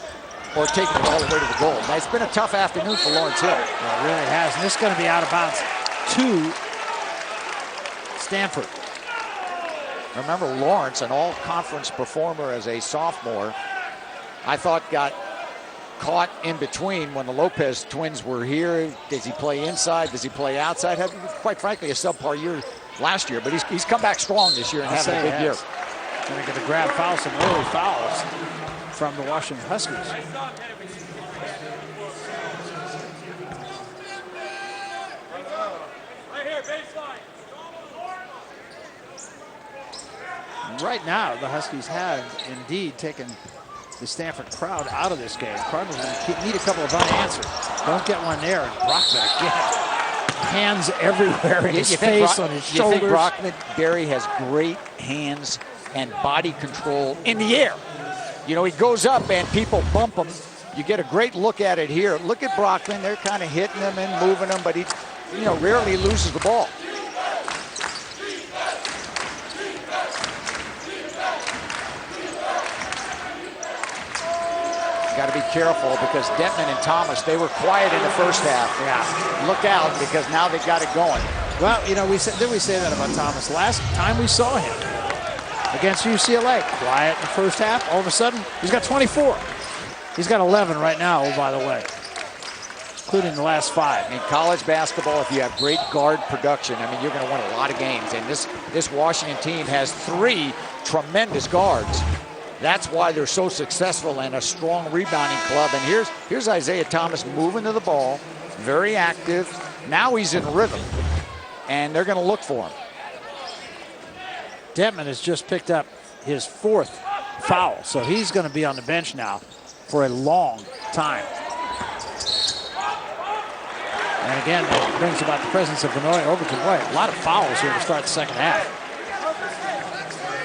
or taking it all the way to the goal. Now, it's been a tough afternoon for Lawrence Hill. Well, it really has, and this is going to be out of bounds to Stanford. Remember, Lawrence, an all-conference performer as a sophomore, I thought got caught in between when the Lopez twins were here. Does he play inside? Does he play outside? Had, quite frankly, a subpar year last year, but he's come back strong this year and having a big year. Going to get a grab foul, some early fouls from the Washington Huskies. Right now, the Huskies have indeed taken the Stanford crowd out of this game. Cardinals need a couple of unanswered. Don't get one there. And Brockman again. Hands everywhere in his face, on his shoulders. You think Brockman, Barry, has great hands and body control in the air. You know, he goes up and people bump him. You get a great look at it here. Look at Brockman. They're kind of hitting him and moving him, but he, you know, rarely loses the ball. Got to be careful because Detman and Thomas, they were quiet in the first half. Yeah. Look out because now they got it going. Well, you know, didn't we say that about Thomas? Last time we saw him against UCLA, quiet in the first half. All of a sudden, he's got 24. He's got 11 right now, oh, by the way, including the last 5. In college basketball, if you have great guard production, I mean, you're going to win a lot of games. And this Washington team has 3 tremendous guards. That's why they're so successful and a strong rebounding club. And here's Isaiah Thomas moving to the ball, very active. Now he's in rhythm, and they're going to look for him. Detman has just picked up his 4th foul, so he's going to be on the bench now for a long time. And again, that brings about the presence of Vanoy Overton. Boy, a lot of fouls here to start the second half.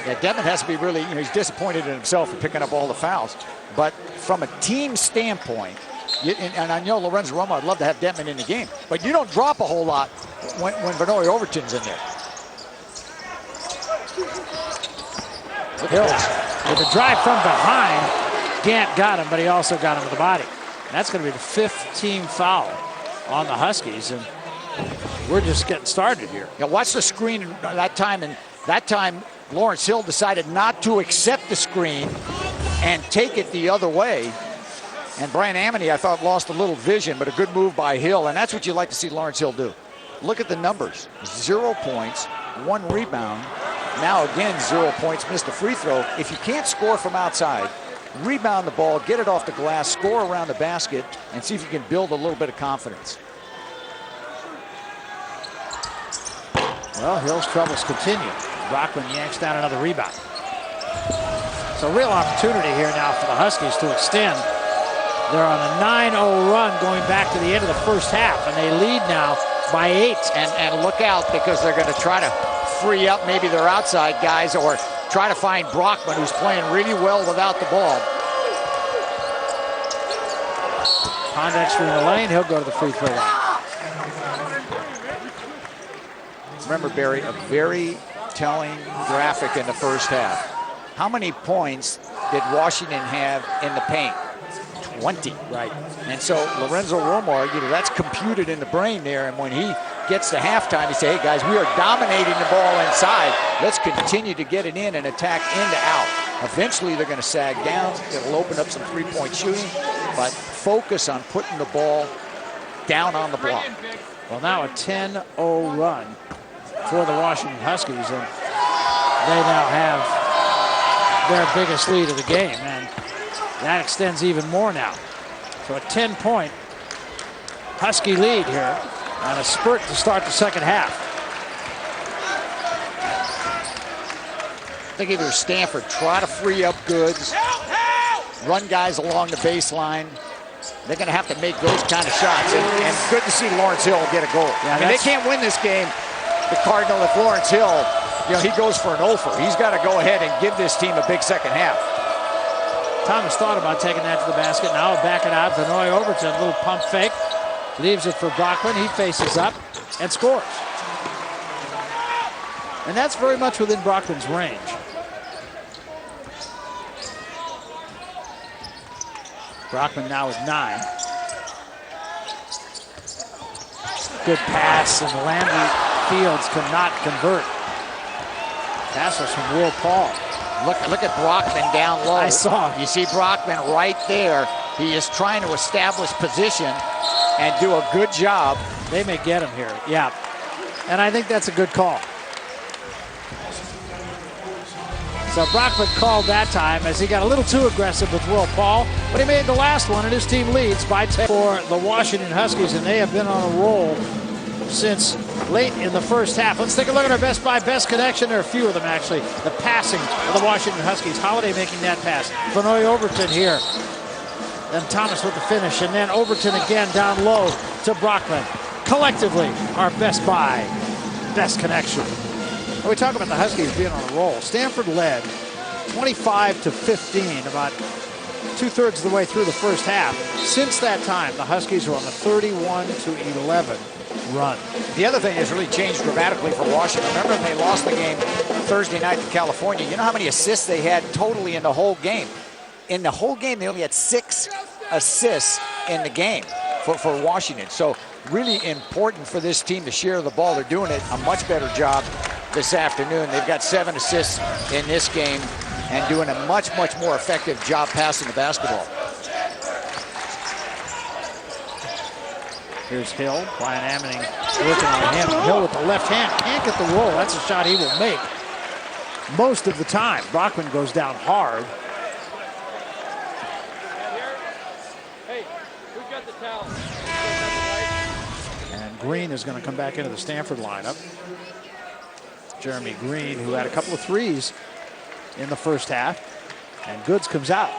Yeah, Devin has to be really, he's disappointed in himself for picking up all the fouls. But from a team standpoint, and I know Lorenzo Romo, I'd love to have Devin in the game, but you don't drop a whole lot when Vanoy Overton's in there. Hills with a drive from behind. Gant got him, but he also got him with the body. And that's going to be the 5th team foul on the Huskies, and we're just getting started here. Yeah, watch the screen that time, and that time Lawrence Hill decided not to accept the screen and take it the other way. And Brian Amity, I thought, lost a little vision, but a good move by Hill, and that's what you like to see Lawrence Hill do. Look at the numbers. 0 points, 1 rebound. Now again, 0 points, missed a free throw. If you can't score from outside, rebound the ball, get it off the glass, score around the basket, and see if you can build a little bit of confidence. Well, Hill's troubles continue. Brockman yanks down another rebound. So real opportunity here now for the Huskies to extend. They're on a 9-0 run going back to the end of the first half, and they lead now by 8. And look out, because they're going to try to free up maybe their outside guys or try to find Brockman, who's playing really well without the ball. Pondexter in the lane, he'll go to the free throw line. Remember, Barry, a very telling graphic in the first half. How many points did Washington have in the paint? 20. Right. And so Lorenzo Romo, that's computed in the brain there, and when he gets to halftime, he say, hey guys, we are dominating the ball inside. Let's continue to get it in and attack in to out. Eventually they're going to sag down. It'll open up some three-point shooting, but focus on putting the ball down on the block. Well, now a 10-0 run for the Washington Huskies, and they now have their biggest lead of the game, and that extends even more now. So a 10-point Husky lead here, and a spurt to start the second half. I think either Stanford try to free up Goods, run guys along the baseline. They're going to have to make those kind of shots, and good to see Lawrence Hill get a goal. Yeah, I mean, they can't win this game, the Cardinal, if Lawrence Hill, he goes for an offer. He's got to go ahead and give this team a big second half. Thomas thought about taking that to the basket. Now back it out. Vanoy Overton, a little pump fake. Leaves it for Brockman. He faces up and scores. And that's very much within Brockman's range. Brockman now with 9. Good pass, and Landry Fields cannot convert. Pass was from Will Paul. Look at Brockman down low. I saw. You see Brockman right there. He is trying to establish position and do a good job. They may get him here, yeah. And I think that's a good call. So Brockman called that time as he got a little too aggressive with Will Paul, but he made the last one, and his team leads by 10 for the Washington Huskies, and they have been on a roll since late in the first half. Let's take a look at our Best Buy Best Connection. There are a few of them, actually. The passing of the Washington Huskies. Holiday making that pass. Vanoy Overton here. Then Thomas with the finish, and then Overton again down low to Brockman. Collectively, our Best Buy Best Connection. When we talk about the Huskies being on a roll, Stanford led 25-15 about 2/3 of the way through the first half. Since that time, the Huskies are on a 31-11 run. The other thing has really changed dramatically for Washington. Remember when they lost the game Thursday night to California? You know how many assists they had totally in the whole game? In the whole game, they only had 6 assists in the game for Washington. So really important for this team to share the ball. They're doing it a much better job this afternoon. They've got 7 assists in this game and doing a much more effective job passing the basketball. Here's Hill. Brian Amity working on him. Hill with the left hand. Can't get the roll. That's a shot he will make most of the time. Brockman goes down hard. Hey, who got the towel? And Green is going to come back into the Stanford lineup. Jeremy Green, who had a couple of threes in the first half. And Goods comes out.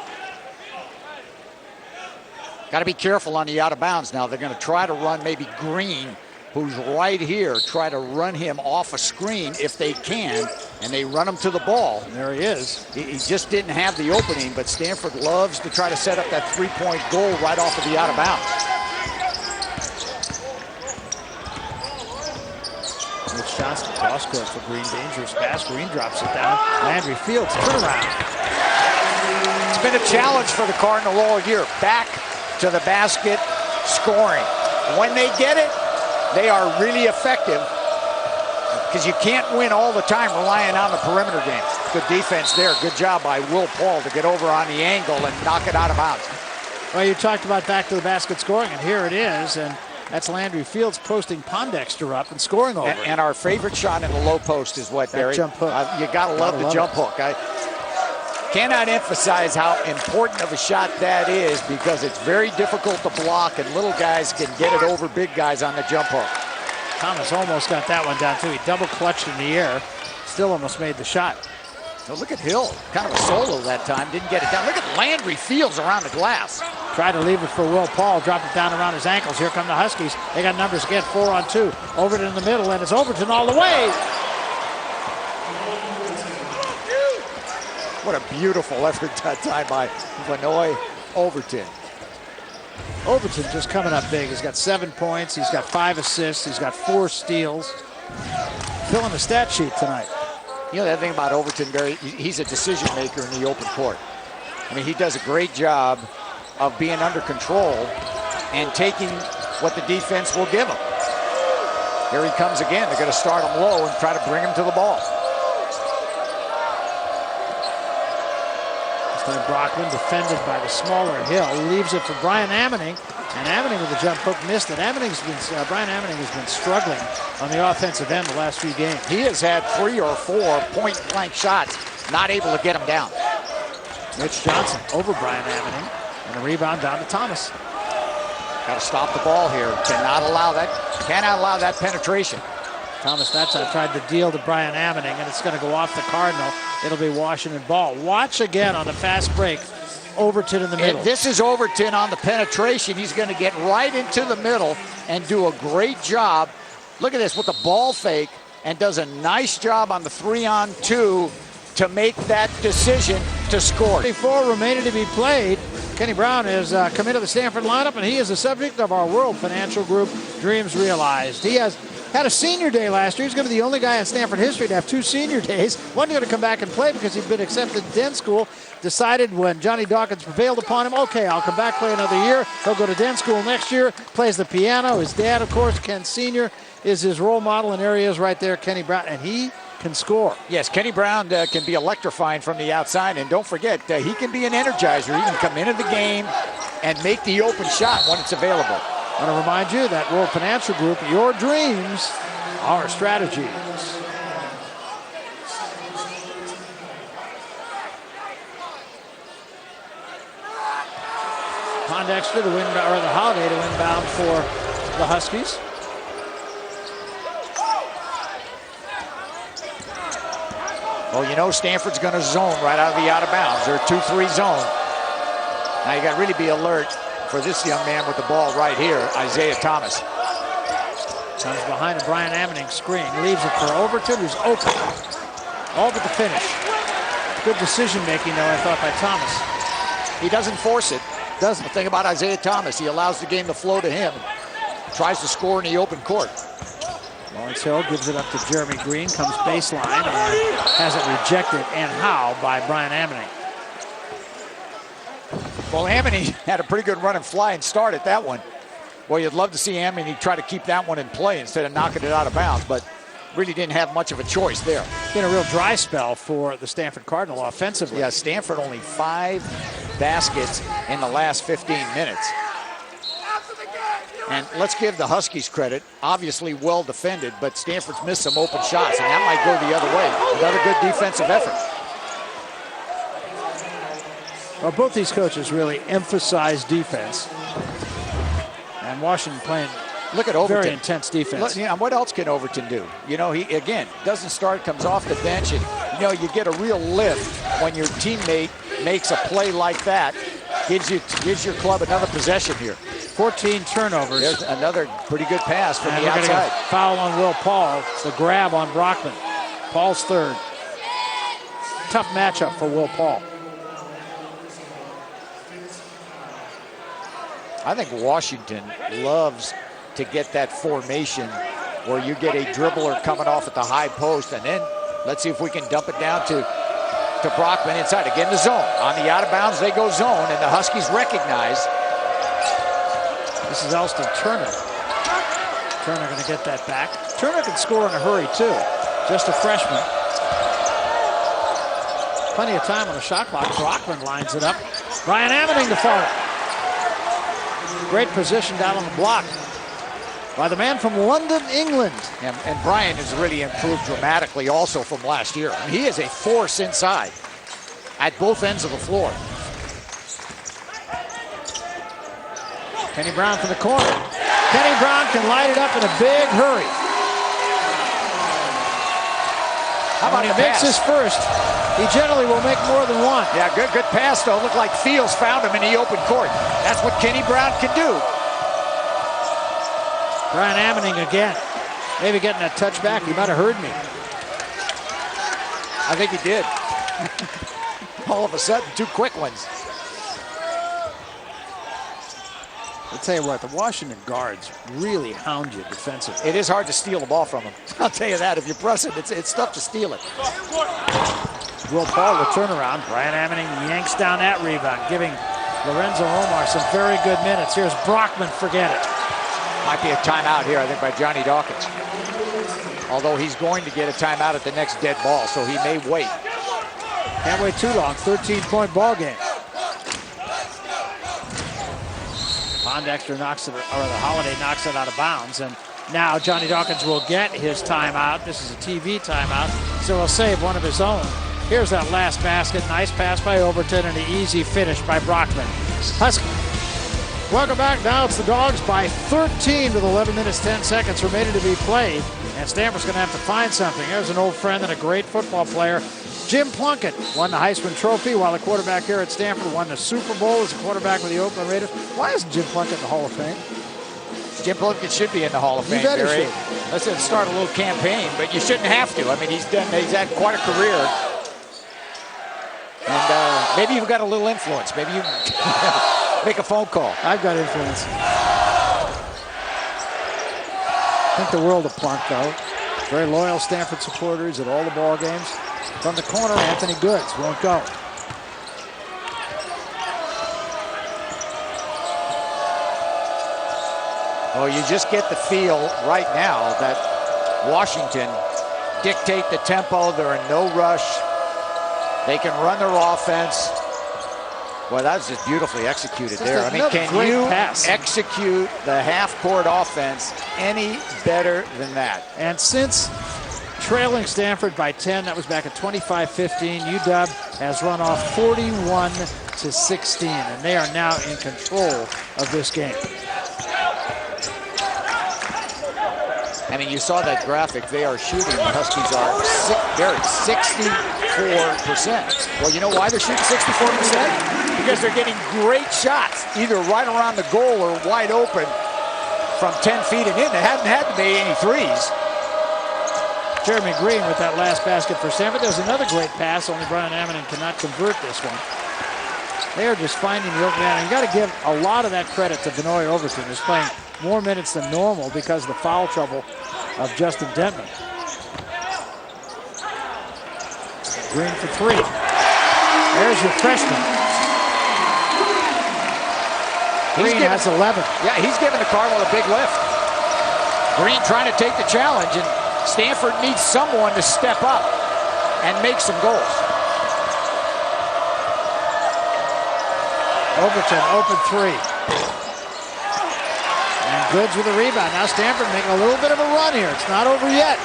Got to be careful on the out of bounds now. They're going to try to run maybe Green, who's right here, try to run him off a screen if they can, and they run him to the ball. And there he is. He just didn't have the opening, but Stanford loves to try to set up that three-point goal right off of the out of bounds. Mitch Johnson, cross court for Green, dangerous pass. Green drops it down. Landry Fields, turnaround. It's been a challenge for the Cardinal all year. Back to the basket, scoring. When they get it, they are really effective, because you can't win all the time relying on the perimeter game. Good defense there. Good job by Will Paul to get over on the angle and knock it out of bounds. Well, you talked about back to the basket scoring, and here it is. And that's Landry Fields posting Pondexter up and scoring over. And our favorite shot in the low post is what, Barry? Jump hook. You got to love the jump hook. I cannot emphasize how important of a shot that is, because it's very difficult to block, and little guys can get it over big guys on the jump hook. Thomas almost got that one down, too. He double clutched in the air. Still almost made the shot. So look at Hill. Kind of a solo that time. Didn't get it down. Look at Landry Fields around the glass. Tried to leave it for Will Paul. Dropped it down around his ankles. Here come the Huskies. They got numbers again, 4-on-2. Overton in the middle, and it's Overton all the way. What a beautiful effort that time by Vanoy Overton. Overton just coming up big. He's got 7 points. He's got 5 assists. He's got 4 steals. Filling the stat sheet tonight. You know, that thing about Overton, Barry, he's a decision maker in the open court. I mean, he does a great job of being under control and taking what the defense will give him. Here he comes again. They're going to start him low and try to bring him to the ball. Brockman defended by the smaller Hill. He leaves it for Brian Ammoning, and Ammoning with the jump hook missed it. Brian Ammoning has been struggling on the offensive end the last few games. He has had 3 or 4 point-blank shots, not able to get them down. Mitch Johnson over Brian Ammoning, and a rebound down to Thomas. Got to stop the ball here. Cannot allow that penetration. Thomas that time tried to deal to Brian Ammoning, and it's going to go off the Cardinal. It'll be Washington ball. Watch again on the fast break. Overton in the middle. And this is Overton on the penetration. He's going to get right into the middle and do a great job. Look at this with the ball fake, and does a nice job on the 3-on-2 to make that decision to score. 24 remaining to be played. Kenny Brown has come into the Stanford lineup, and he is the subject of our World Financial Group Dreams Realized. He has had a senior day last year. He's going to be the only guy in Stanford history to have 2 senior days. One going to come back and play because he'd been accepted to Den School. Decided when Johnny Dawkins prevailed upon him, okay, I'll come back, play another year. He'll go to Den School next year, plays the piano. His dad, of course, Ken Sr., is his role model, and there he is right there, Kenny Brown, and he can score. Yes, Kenny Brown can be electrifying from the outside, and don't forget, he can be an energizer. He can come into the game and make the open shot when it's available. I want to remind you that World Financial Group, your dreams, our strategies. Pondexter to inbound, or the Holiday to inbound for the Huskies. Well, you know Stanford's going to zone right out of the out of bounds. They're a 2-3 zone. Now you got to really be alert for this young man with the ball right here, Isaiah Thomas. Comes behind a Brian Ammoning screen. Leaves it for Overton, who's open. All but the finish. Good decision making, though, I thought, by Thomas. He doesn't force it. Doesn't. The thing about Isaiah Thomas, he allows the game to flow to him. Tries to score in the open court. Lawrence Hill gives it up to Jeremy Green. Comes baseline and has it rejected, and how, by Brian Ammoning. Well, Ammoning had a pretty good run and fly and start at that one. Well, you'd love to see Ammoning try to keep that one in play instead of knocking it out of bounds, but really didn't have much of a choice there. Been a real dry spell for the Stanford Cardinal offensively. Yeah, Stanford only 5 baskets in the last 15 minutes. And let's give the Huskies credit. Obviously well defended, but Stanford's missed some open shots, and that might go the other way. Another good defensive effort. Well, both these coaches really emphasize defense. And Washington playing Look at Overton. Very intense defense. Yeah, what else can Overton do? You know, he, again, doesn't start, comes off the bench, and, you know, you get a real lift when your teammate makes a play like that. Gives your club another possession here. 14 turnovers. There's another pretty good pass from And the we're gonna outside. get a foul on Will Paul. The grab on Brockman. Paul's third. Tough matchup for Will Paul. I think Washington loves to get that formation where you get a dribbler coming off at the high post, and then let's see if we can dump it down to Brockman inside. Again, the zone. On the out of bounds, they go zone, and the Huskies recognize. This is Elston Turner. Turner going to get that back. Turner can score in a hurry, too. Just a freshman. Plenty of time on the shot clock. Brockman lines it up. Brian Ammoning to follow. Great position down on the block by the man from London, England. And Brian has really improved dramatically also from last year. I mean, he is a force inside at both ends of the floor. Kenny Brown from the corner. Kenny Brown can light it up in a big hurry. How about when he makes his first, he generally will make more than one. Yeah, good pass, though. Looked like Fields found him in the open court. That's what Kenny Brown can do. Brian Ammoning again. Maybe getting that touch back. He might have heard me. I think he did. All of a sudden, two quick ones. I'll tell you what, the Washington guards really hound you defensively. It is hard to steal the ball from them. I'll tell you that. If you press it, it's tough to steal it. Will Paul, the turnaround. Brian Ammoning yanks down that rebound, giving Lorenzo Omar some very good minutes. Here's Brockman, forget it. Might be a timeout here, I think, by Johnny Dawkins. Although he's going to get a timeout at the next dead ball, so he may wait. Can't wait too long. 13-point ball game. Pondexter knocks it, or the Holiday knocks it out of bounds, and now Johnny Dawkins will get his timeout. This is a TV timeout, so he'll save one of his own. Here's that last basket. Nice pass by Overton and an easy finish by Brockman. Welcome back. Now it's the Dogs by 13 with 11 minutes, 10 seconds remaining to be played. And Stanford's going to have to find something. There's an old friend and a great football player. Jim Plunkett won the Heisman Trophy while the quarterback here at Stanford won the Super Bowl as a quarterback with the Oakland Raiders. Why isn't Jim Plunkett in the Hall of Fame? Jim Plunkett should be in the Hall of Fame. You bet he Barry. should. Let's start a little campaign, but you shouldn't have to. I mean, he's had quite a career. And maybe you've got a little influence. Maybe you make a phone call. I've got influence. Think the world of Plunk, though. Very loyal Stanford supporters at all the ball games. From the corner, Anthony Goods won't go. Well, you just get the feel right now that Washington dictate the tempo. They're in no rush. They can run their offense. Well, that was just beautifully executed there. I mean, can you execute the half-court offense any better than that? And since trailing Stanford by 10, that was back at 25-15, UW has run off 41-16, and they are now in control of this game. I mean, you saw that graphic. They are shooting. The Huskies are 64%. Well, you know why they're shooting 64%? Because they're getting great shots, either right around the goal or wide open from 10 feet and in. They haven't had to make any threes. Jeremy Green with that last basket for Stanford. There's another great pass, only Brian Ammoning cannot convert this one. They are just finding the open man. You got to give a lot of that credit to Benoit Overton, who's playing more minutes than normal because of the foul trouble of Justin Denton. Green for three. There's your freshman. Green has 11. Yeah, he's giving the Cardinal a big lift. Green trying to take the challenge, and Stanford needs someone to step up and make some goals. Overton, open three. And Goods with a rebound. Now Stanford making a little bit of a run here. It's not over yet.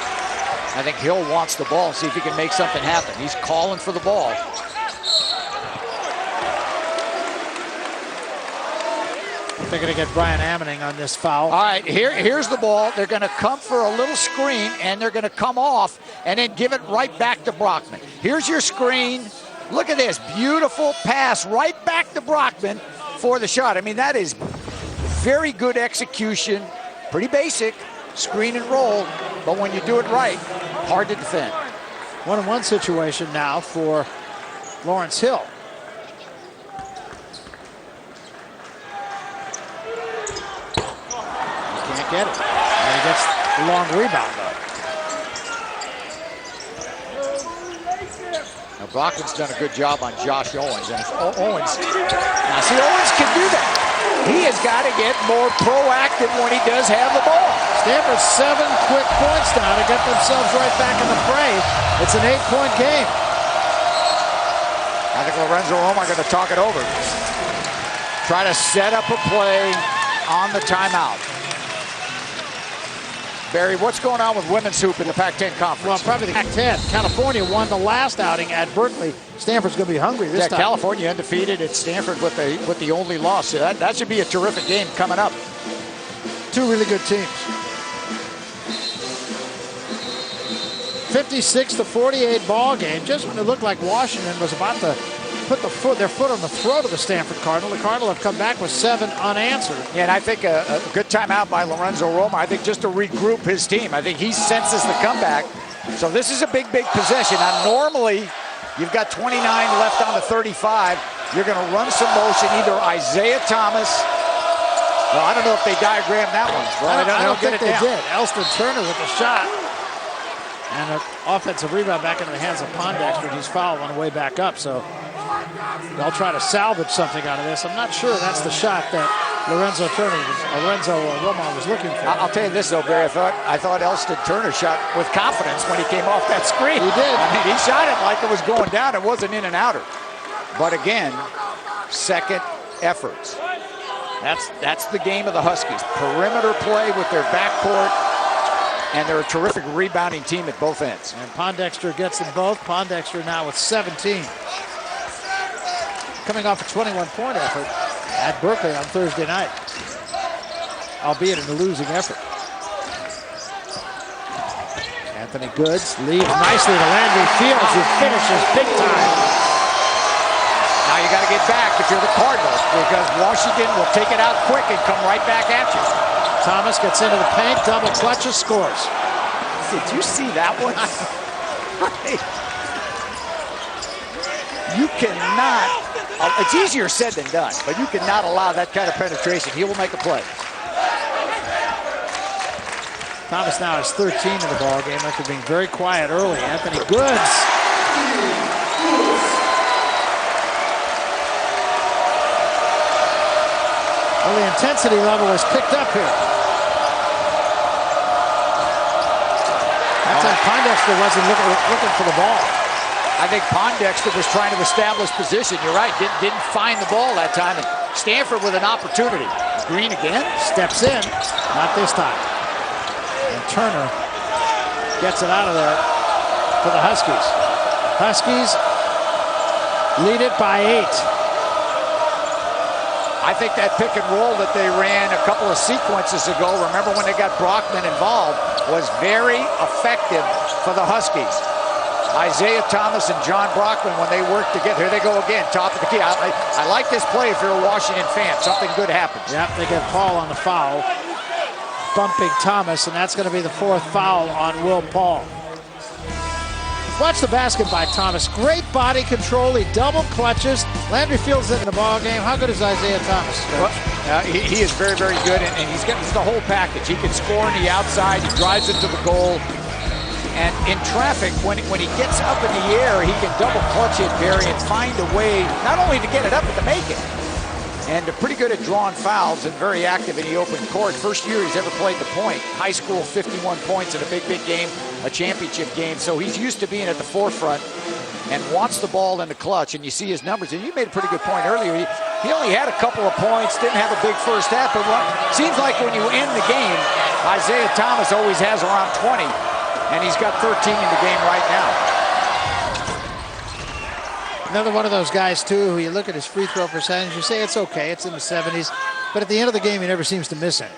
I think Hill wants the ball, see if he can make something happen. He's calling for the ball. They're going to get Brian Ammoning on this foul. All right, here's the ball. They're going to come for a little screen, and they're going to come off and then give it right back to Brockman. Here's your screen. Look at this. Beautiful pass right back to Brockman. before the shot. I mean, that is very good execution, pretty basic, screen and roll, but when you do it right, hard to defend. 1-on-1 situation now for Lawrence Hill. He can't get it. And he gets the long rebound, though. Now, Brockman's done a good job on Josh Owens. And Owens, now see, Owens can do that. He has got to get more proactive when he does have the ball. Stanford 7 quick points now to get themselves right back in the fray. It's an 8-point game. I think Lorenzo Roma going to talk it over. Try to set up a play on the timeout. Barry, what's going on with women's hoop in the Pac-10 conference? Well, probably the Pac-10. California won the last outing at Berkeley. Stanford's going to be hungry this time. California undefeated at Stanford with the only loss. So that should be a terrific game coming up. Two really good teams. 56-48 ball game. Just when it looked like Washington was about to put their foot on the throat of the Stanford Cardinal. The Cardinal have come back with 7 unanswered. Yeah, and I think a good timeout by Lorenzo Roma. I think just to regroup his team. I think he senses the comeback. So this is a big possession. Now normally you've got 29 left on the 35. You're going to run some motion, either Isaiah Thomas. Well, I don't know if they diagrammed that one. Well, I don't think they did. Elston Turner with the shot. And an offensive rebound back into the hands of Pondexter. He's fouled on the way back up. So they'll try to salvage something out of this. I'm not sure that's the shot that Lorenzo Roma was looking for. I'll tell you this though, Barry. I thought Elston Turner shot with confidence when he came off that screen. He did. I mean, he shot it like it was going down. It wasn't in and outer. But again, second efforts. That's the game of the Huskies. Perimeter play with their backcourt, and they're a terrific rebounding team at both ends. And Pondexter gets them both. Pondexter now with 17. Coming off a 21-point effort at Berkeley on Thursday night, albeit in a losing effort. Anthony Goods leads nicely to Landry Fields, who finishes big time. Now you got to get back if you're the Cardinals, because Washington will take it out quick and come right back at you. Thomas gets into the paint, double clutches, scores. Did you see that one? You cannot, it's easier said than done, but you cannot allow that kind of penetration. He will make a play. Thomas now has 13 in the ball game after being very quiet early. Anthony Goods. Well, the intensity level is picked up here. That time Pondexter wasn't looking for the ball. I think Pondexter was trying to establish position. You're right, didn't find the ball that time. And Stanford with an opportunity. Green again. Steps in, not this time. And Turner gets it out of there for the Huskies. Huskies lead it by 8. I think that pick and roll that they ran a couple of sequences ago, remember when they got Brockman involved, was very effective for the Huskies. Isaiah Thomas and John Brockman, when they work together, here they go again, top of the key. I like this play if you're a Washington fan. Something good happens. Yep, they get Paul on the foul, bumping Thomas, and that's going to be the 4th foul on Will Paul. Watch the basket by Thomas. Great body control. He double clutches. Landry Fields in the ball game. How good is Isaiah Thomas? Well, he is very good, and he's got the whole package. He can score on the outside. He drives it to the goal. And in traffic, when he gets up in the air, he can double clutch it, Barry, and find a way not only to get it up, but to make it. And pretty good at drawing fouls and very active in the open court. First year he's ever played the point. High school, 51 points in a big game, a championship game. So he's used to being at the forefront and wants the ball in the clutch. And you see his numbers. And you made a pretty good point earlier. He only had a couple of points, didn't have a big first half. But seems like when you end the game, Isaiah Thomas always has around 20. And he's got 13 in the game right now. Another one of those guys, too, who you look at his free throw percentage, you say it's okay, it's in the 70s, but at the end of the game, he never seems to miss it.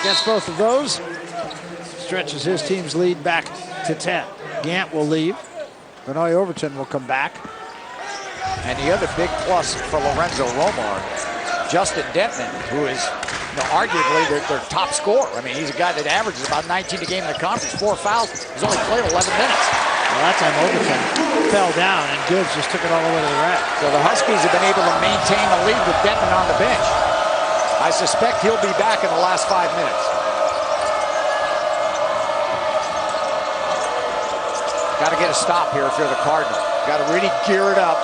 Gets both of those. stretches his team's lead back to 10. Gant will leave. Benoit Overton will come back. And the other big plus for Lorenzo Romar, Justin Dentman, who is arguably their top scorer. I mean, he's a guy that averages about 19 a game in the conference, 4 fouls. He's only played 11 minutes. Well, that time Overton fell down, and Gibbs just took it all the way to the rack. So the Huskies have been able to maintain the lead with Dentman on the bench. I suspect he'll be back in the last 5 minutes. Got to get a stop here if you're the Cardinal. Got to really gear it up.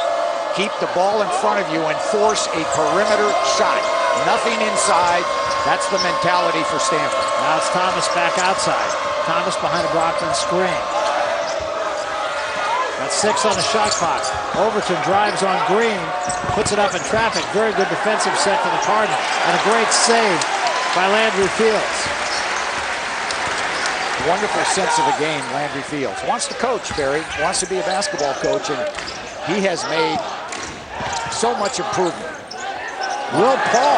Keep the ball in front of you and force a perimeter shot. Nothing inside. That's the mentality for Stanford. Now it's Thomas back outside. Thomas behind a Brockman screen. That's 6 on the shot clock. Overton drives on Green, puts it up in traffic. Very good defensive set for the Cardinal. And a great save by Landry Fields. Wonderful sense of the game, Landry Fields. Wants to coach, Barry. Wants to be a basketball coach, and he has made so much improvement. Will Paul.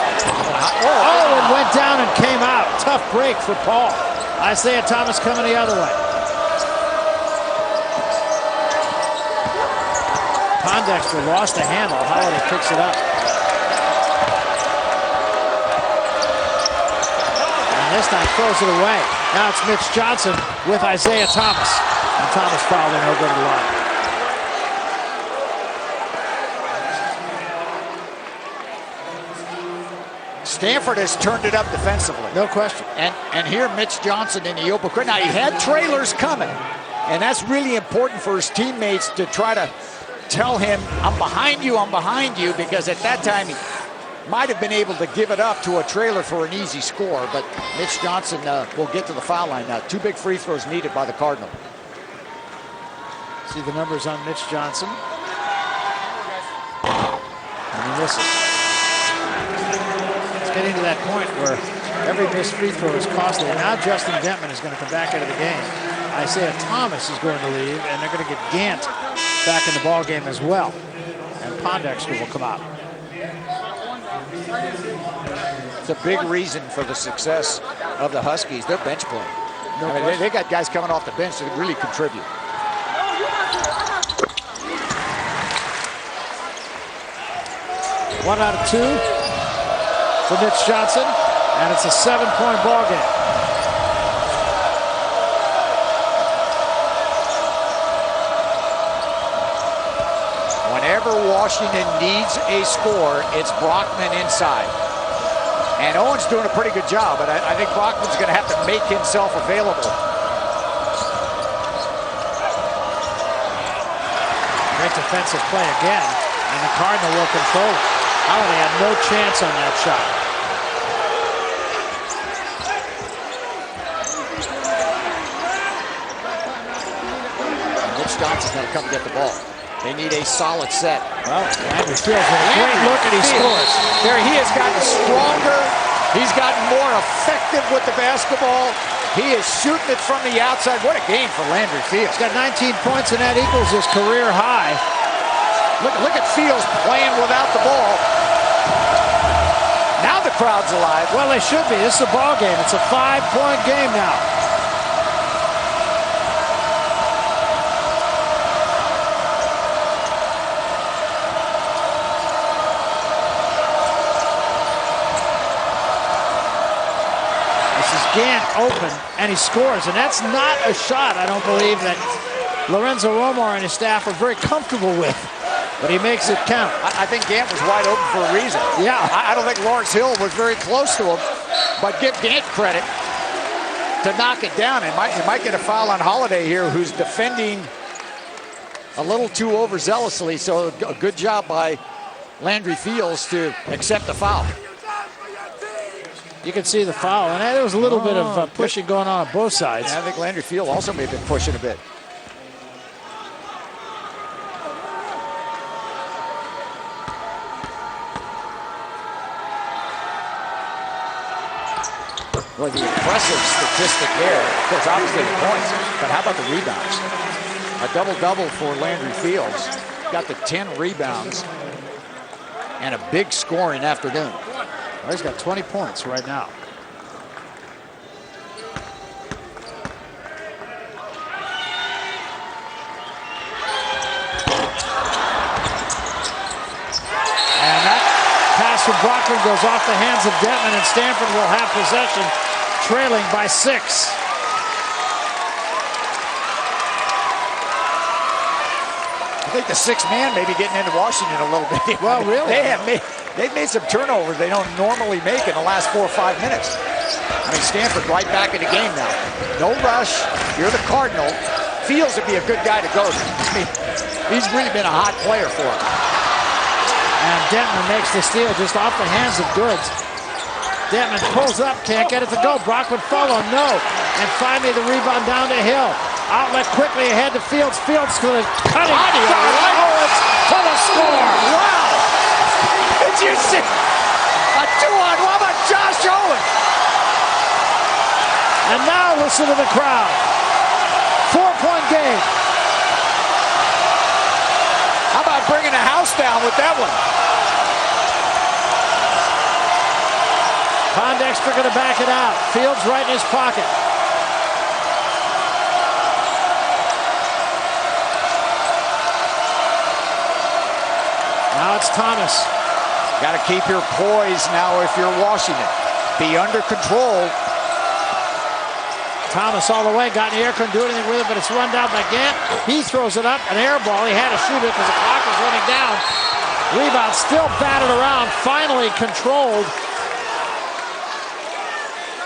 Oh, and went down and came out. Tough break for Paul. Isaiah Thomas coming the other way. Pondexter lost the handle. Holiday picks it up. And this time throws it away. Now it's Mitch Johnson with Isaiah Thomas. And Thomas fouled and he'll go to the line. Stanford has turned it up defensively. No question. And here Mitch Johnson in the open court. Now he had trailers coming, and that's really important for his teammates to try to tell him, I'm behind you, because at that time he might have been able to give it up to a trailer for an easy score, but Mitch Johnson will get to the foul line now. 2 big free throws needed by the Cardinal. See the numbers on Mitch Johnson. And he misses. Getting to that point where every missed free throw is costly. And now Justin Dentman is going to come back into the game. Isaiah Thomas is going to leave, and they're going to get Gant back in the ball game as well. And Pondexter will come out. It's a big reason for the success of the Huskies. They're bench play. They got guys coming off the bench that really contribute. One out of 2. For Mitch Johnson, and it's a 7-point ball game. Whenever Washington needs a score, it's Brockman inside. And Owen's doing a pretty good job, but I think Brockman's going to have to make himself available. Great defensive play again, and the Cardinal will control it. Holiday had no chance on that shot. And Mitch Johnson's going to come get the ball. They need a solid set. Well, Landry Fields with a great look, and he scores. There, he has gotten stronger. He's gotten more effective with the basketball. He is shooting it from the outside. What a game for Landry Fields. He's got 19 points, and that equals his career high. Look at Fields playing without the ball. Now the crowd's alive. Well, they should be. This is a ball game. It's a 5-point game now. This is Gant open, and he scores. And that's not a shot, I don't believe, that Lorenzo Romar and his staff are very comfortable with. But he makes it count. I think Gant was wide open for a reason. Yeah. I don't think Lawrence Hill was very close to him, but give Gant credit to knock it down. You might get a foul on Holiday here, who's defending a little too overzealously. So a good job by Landry Fields to accept the foul. You can see the foul, and there was a little bit of pushing going on both sides. And I think Landry Fields also may have been pushing a bit. Well, the impressive statistic there, of course, obviously the points, but how about the rebounds? A double-double for Landry Fields. Got the 10 rebounds and a big scoring afternoon. Well, he's got 20 points right now. pass from Brockman goes off the hands of Detman, and Stanford will have possession, trailing by 6. I think the 6th man may be getting into Washington a little bit. Well, really? They've made some turnovers they don't normally make in the last 4 or 5 minutes. I mean, Stanford right back in the game now. No rush. You're the Cardinal. Fields would be a good guy to go to. I mean, he's really been a hot player for him. And Detman makes the steal just off the hands of Goods. Detman pulls up, can't get it to go. Brock would follow, no. And finally the rebound down to Hill. Outlet quickly ahead to Fields. Fields to the cutting shot. Owens to the score. Wow! Did you see? A 2-on-1 by Josh Owens. And now listen to the crowd. 4-point game. How about bringing the house down with that one? Pondexter going to back it out. Fields right in his pocket. Now it's Thomas. Got to keep your poise now if you're Washington. Be under control. Thomas all the way, got in the air, couldn't do anything with it, but it's run down by Gant. He throws it up, an air ball. He had to shoot it because the clock was running down. Rebound still batted around, finally controlled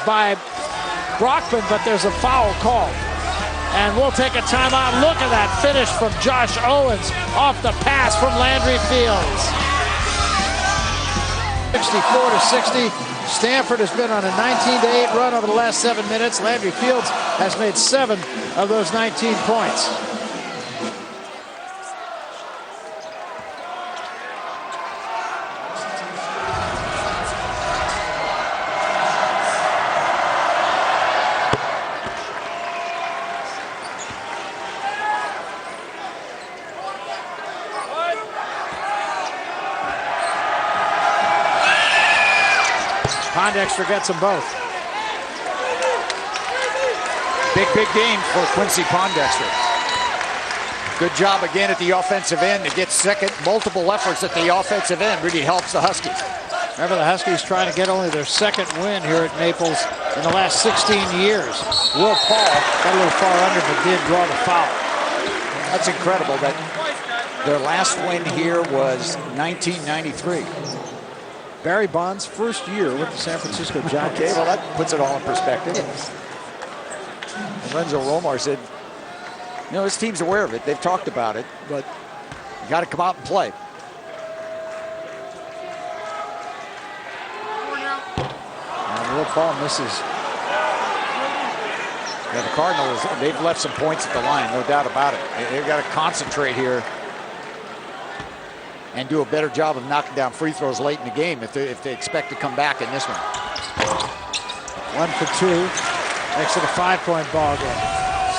by Brockman, but there's a foul call. And we'll take a timeout. Look at that finish from Josh Owens off the pass from Landry Fields. 64-60. Stanford has been on a 19-8 run over the last 7 minutes. Landry Fields has made 7 of those 19 points. Pondexter gets them both. Big game for Quincy Pondexter. Good job again at the offensive end to get multiple efforts at the offensive end. Really helps the Huskies. Remember, the Huskies trying to get only their 2nd win here at Naples in the last 16 years. Will Paul got a little far under, but did draw the foul. That's incredible. That their last win here was 1993. Barry Bonds' first year with the San Francisco Giants. Okay, well, that puts it all in perspective. Lorenzo Romar said, you know, this team's aware of it. They've talked about it, but you got to come out and play. And Will Paul misses. Yeah, the Cardinals, they've left some points at the line, no doubt about it. They've got to concentrate here and do a better job of knocking down free throws late in the game if they expect to come back in this one. 1 for 2. Makes it a 5-point ball game.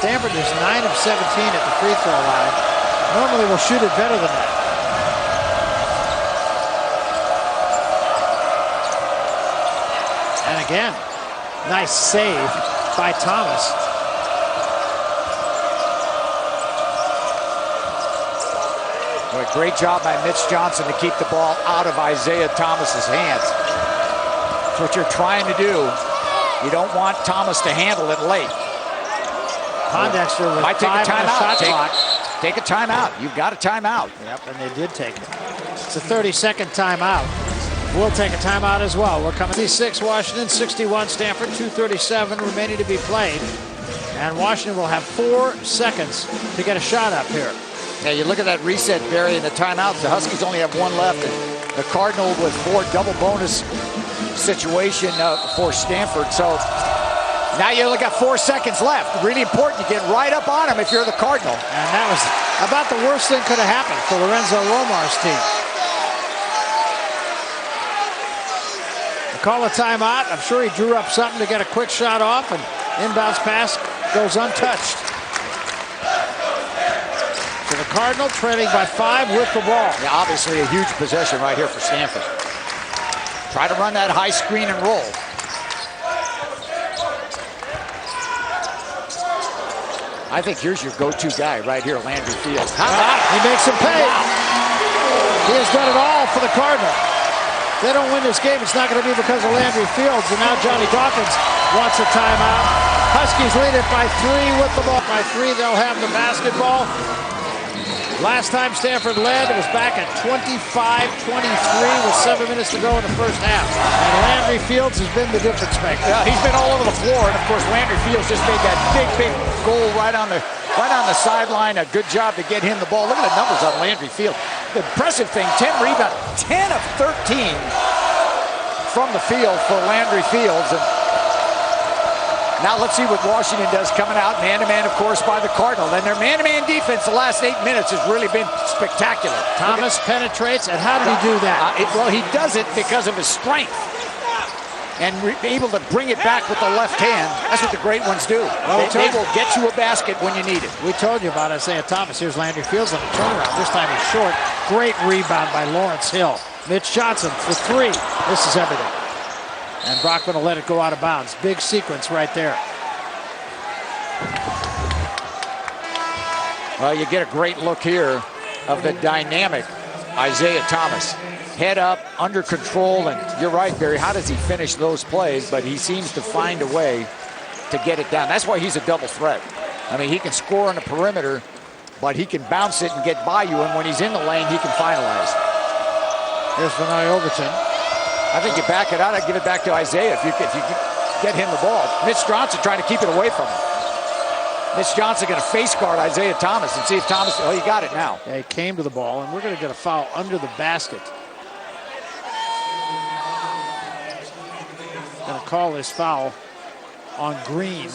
Stanford is 9 of 17 at the free throw line. Normally will shoot it better than that. And again, nice save by Thomas. Well, great job by Mitch Johnson to keep the ball out of Isaiah Thomas's hands. That's what you're trying to do. You don't want Thomas to handle it late. Pondexter with might take a 5 on the shot clock. Take a timeout. You've got a timeout. Yep, and they did take it. It's a 30-second timeout. We'll take a timeout as well. We're coming 66 Washington, 61 Stanford, 2:37 remaining to be played. And Washington will have 4 seconds to get a shot up here. Yeah, you look at that reset, Barry, in the timeouts. The Huskies only have 1 left. And the Cardinal with 4 double bonus situation for Stanford. So now you only got 4 seconds left. Really important to get right up on him if you're the Cardinal. And that was about the worst thing could have happened for Lorenzo Romar's team. They call a timeout. I'm sure he drew up something to get a quick shot off, and inbounds pass goes untouched. So the Cardinal trailing by 5 with the ball. Yeah, obviously a huge possession right here for Stanford. Try to run that high screen and roll. I think here's your go-to guy right here, Landry Fields. He makes him pay. He has done it all for the Cardinal. If they don't win this game, it's not going to be because of Landry Fields. And now Johnny Dawkins wants a timeout. Huskies lead it by 3 with the ball. By 3, they'll have the basketball. Last time Stanford led, it was back at 25-23 with 7 minutes to go in the first half. And Landry Fields has been the difference maker. Yeah, he's been all over the floor, and of course Landry Fields just made that big goal right on the sideline. A good job to get him the ball. Look at the numbers on Landry Fields. The impressive thing, 10 rebounds, 10 of 13 from the field for Landry Fields. And now let's see what Washington does coming out man-to-man, of course, by the Cardinal. And their man-to-man defense the last 8 minutes has really been spectacular. Thomas penetrates, and how did he do that? Well, he does it because of his strength and able to bring it back with the left hand. That's what the great ones do. Well, they will get you a basket when you need it. We told you about Isaiah Thomas. Here's Landry Fields on the turnaround. This time he's short. Great rebound by Lawrence Hill. Mitch Johnson for 3. This is everything. And Brockman will let it go out of bounds. Big sequence right there. Well, you get a great look here of the dynamic Isaiah Thomas. Head up, under control, and you're right, Barry, how does he finish those plays? But he seems to find a way to get it down. That's why he's a double threat. I mean, he can score on the perimeter, but he can bounce it and get by you, and when he's in the lane, he can finalize. Here's Vanoy Overton. I think you back it out. I'd give it back to Isaiah if you get him the ball. Mitch Johnson trying to keep it away from him. Mitch Johnson going to face guard Isaiah Thomas and see if Thomas, oh, he got it now. Yeah, he came to the ball, and we're going to get a foul under the basket. Going to call this foul on Green.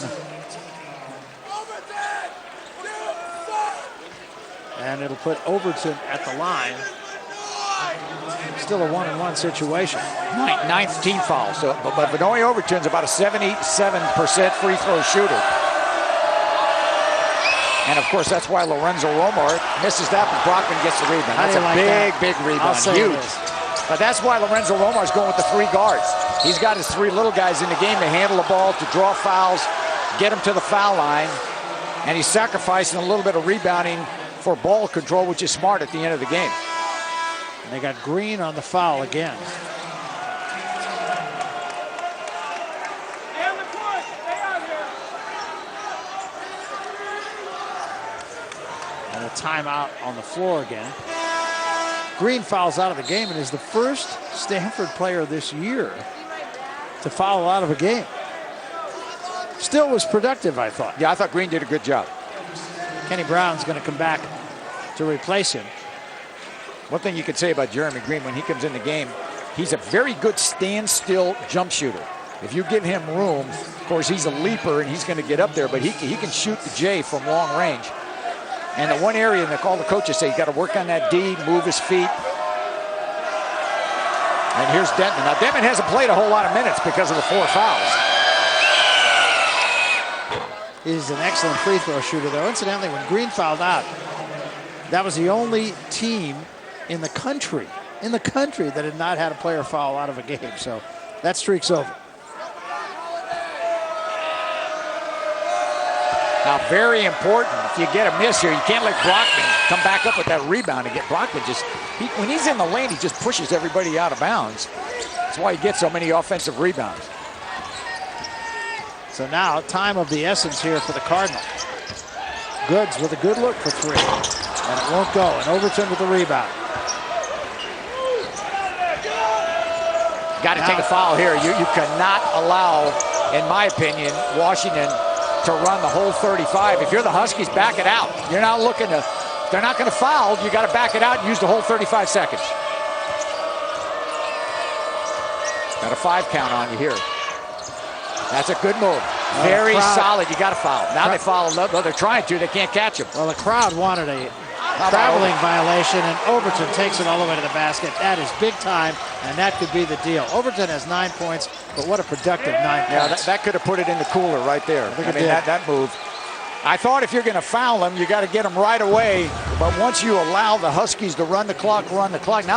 And it'll put Overton at the line. Still a 1-on-1 situation. Ninth team foul. So, but Vanoy Overton's about a 77% free throw shooter. And of course, that's why Lorenzo Romar misses that, but Brockman gets the rebound. That's a big rebound, huge. But that's why Lorenzo Romar's going with the 3 guards. He's got his 3 little guys in the game to handle the ball, to draw fouls, get them to the foul line, and he's sacrificing a little bit of rebounding for ball control, which is smart at the end of the game. And they got Green on the foul again. And a timeout on the floor again. Green fouls out of the game and is the first Stanford player this year to foul out of a game. Still was productive, I thought. Yeah, I thought Green did a good job. Kenny Brown's going to come back to replace him. One thing you could say about Jeremy Green when he comes in the game, he's a very good standstill jump shooter. If you give him room, of course, he's a leaper and he's going to get up there, but he can shoot the J from long range. And the one area that all the coaches say, you got to work on that D, move his feet. And here's Denton. Now, Denton hasn't played a whole lot of minutes because of the 4 fouls. He's an excellent free throw shooter, though. Incidentally, when Green fouled out, that was the only team in the country that had not had a player foul out of a game. So that streak's over. Now, very important, if you get a miss here, you can't let Brockman come back up with that rebound and get Brockman when he's in the lane, he just pushes everybody out of bounds. That's why he gets so many offensive rebounds. So now, time of the essence here for the Cardinal. Goods with a good look for 3. And it won't go. And Overton with the rebound. Got to take a foul here. You cannot allow, in my opinion, Washington to run the whole 35. If you're the Huskies, back it out. You're not looking to, they're not going to foul. You got to back it out and use the whole 35 seconds. Got a 5 count on you here. That's a good move. Very solid. You got to foul. Now they foul. Well, they're trying to. They can't catch him. Well, the crowd wanted a traveling violation, and Overton takes it all the way to the basket. That is big time, and that could be the deal. Overton has 9 points, but what a productive 9 points. Yeah, that could have put it in the cooler right there. I mean, that move. I thought if you're going to foul him, you got to get him right away. But once you allow the Huskies to run the clock, now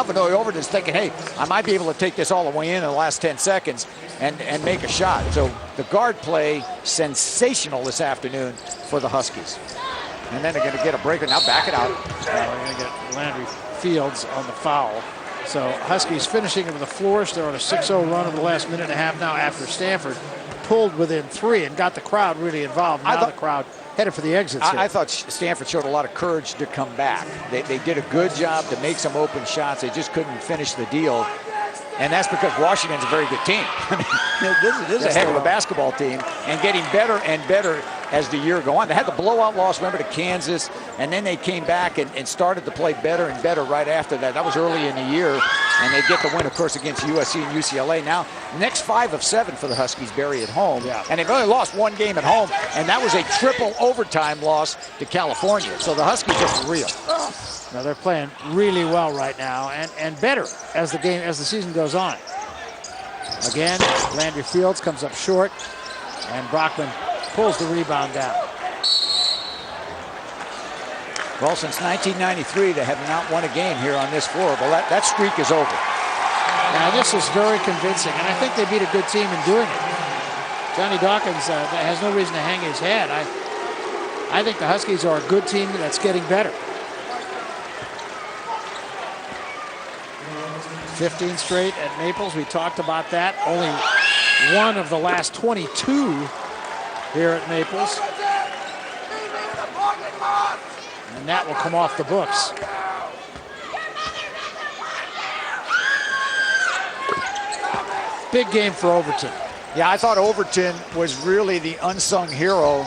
Vanoy Overton's thinking, hey, I might be able to take this all the way in the last 10 seconds and make a shot. So the guard play, sensational this afternoon for the Huskies. And then they're going to get a breaker. Now back it out. They're going to get Landry Fields on the foul. So Huskies finishing with a flourish. They're on a 6-0 run over the last minute and a half now after Stanford pulled within 3 and got the crowd really involved. Now the crowd headed for the exits here. I thought Stanford showed a lot of courage to come back. They did a good job to make some open shots. They just couldn't finish the deal. And that's because Washington's a very good team. I mean, this is a heck of a basketball team, and getting better and better as the year go on. They had the blowout loss, remember, to Kansas, and then they came back and started to play better and better right after that. That was early in the year, and they get the win, of course, against USC and UCLA. Now, next 5 of 7 for the Huskies, Barry, at home. Yeah. And they've only lost 1 game at home, and that was a triple overtime loss to California. So the Huskies are real. Now they're playing really well right now, and better as the season goes on. Again, Landry Fields comes up short, and Brockman pulls the rebound down. Well, since 1993, they have not won a game here on this floor. Well, that streak is over. Now this is very convincing, and I think they beat a good team in doing it. Johnny Dawkins has no reason to hang his head. I think the Huskies are a good team that's getting better. 15 straight at Maples. We talked about that. Only 1 of the last 22 here at Maples. And that will come off the books. Big game for Overton. Yeah, I thought Overton was really the unsung hero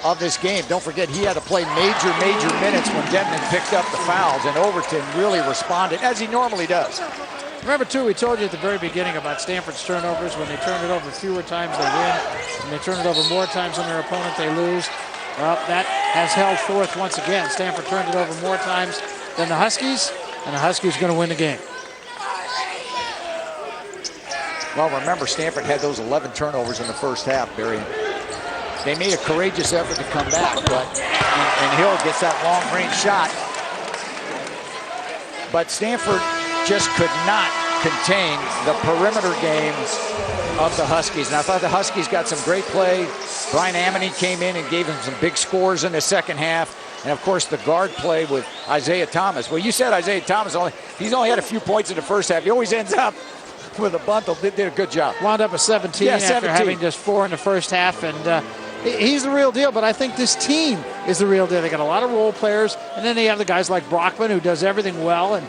of this game. Don't forget, he had to play major minutes when Denman picked up the fouls, and Overton really responded, as he normally does. Remember, too, we told you at the very beginning about Stanford's turnovers. When they turn it over fewer times, they win. When they turn it over more times than their opponent, they lose. Well, that has held forth once again. Stanford turned it over more times than the Huskies, and the Huskies are going to win the game. Well, remember, Stanford had those 11 turnovers in the first half, Barry. They made a courageous effort to come back, and Hill gets that long-range shot. But Stanford just could not contain the perimeter game of the Huskies. And I thought the Huskies got some great play. Brian Amity came in and gave them some big scores in the second half. And, of course, the guard play with Isaiah Thomas. Well, you said Isaiah Thomas, he's only had a few points in the first half. He always ends up with a buntle. Did a good job. Wound up with 17 after having just 4 in the first half. And he's the real deal, but I think this team is the real deal. They got a lot of role players, and then they have the guys like Brockman, who does everything well, and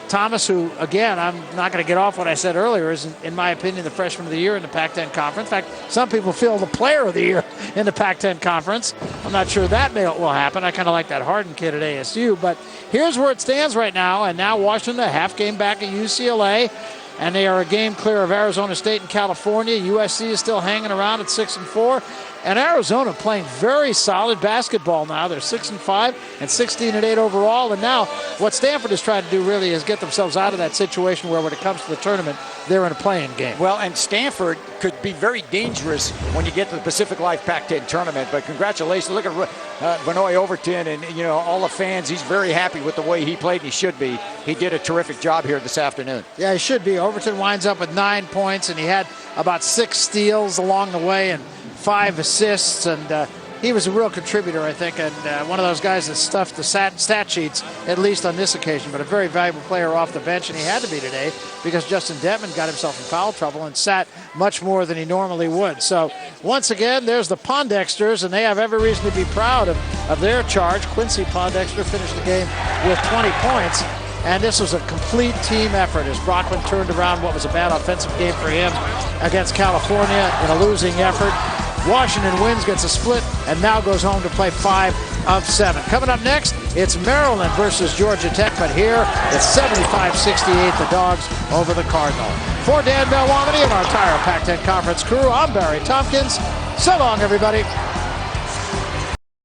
Thomas, who, again, I'm not going to get off what I said earlier, is, in my opinion, the freshman of the year in the Pac-10 Conference. In fact, some people feel the player of the year in the Pac-10 Conference. I'm not sure that will happen. I kind of like that Harden kid at ASU. But here's where it stands right now, and now Washington, a half game back at UCLA, and they are a game clear of Arizona State and California. USC is still hanging around at 6-4. And Arizona playing very solid basketball now. They're 6-5 and 16-8 overall. And now what Stanford is trying to do really is get themselves out of that situation where when it comes to the tournament, they're in a play-in game. Well, and Stanford could be very dangerous when you get to the Pacific Life Pac-10 tournament. But congratulations. Look at Vanoy Overton and, all the fans. He's very happy with the way he played, and he should be. He did a terrific job here this afternoon. Yeah, he should be. Overton winds up with 9 points, and he had about 6 steals along the way and 5 assists, and he was a real contributor, I think, and one of those guys that stuffed the stat sheets, at least on this occasion, but a very valuable player off the bench, and he had to be today because Justin Detman got himself in foul trouble and sat much more than he normally would. So once again, there's the Pondexters, and they have every reason to be proud of their charge. Quincy Pondexter finished the game with 20 points. And this was a complete team effort as Brockman turned around what was a bad offensive game for him against California in a losing effort. Washington wins, gets a split, and now goes home to play 5 of 7. Coming up next, it's Maryland versus Georgia Tech, but here it's 75-68, the Dogs over the Cardinal. For Dan Belwamity and our entire Pac-10 Conference crew, I'm Barry Tompkins. So long, everybody.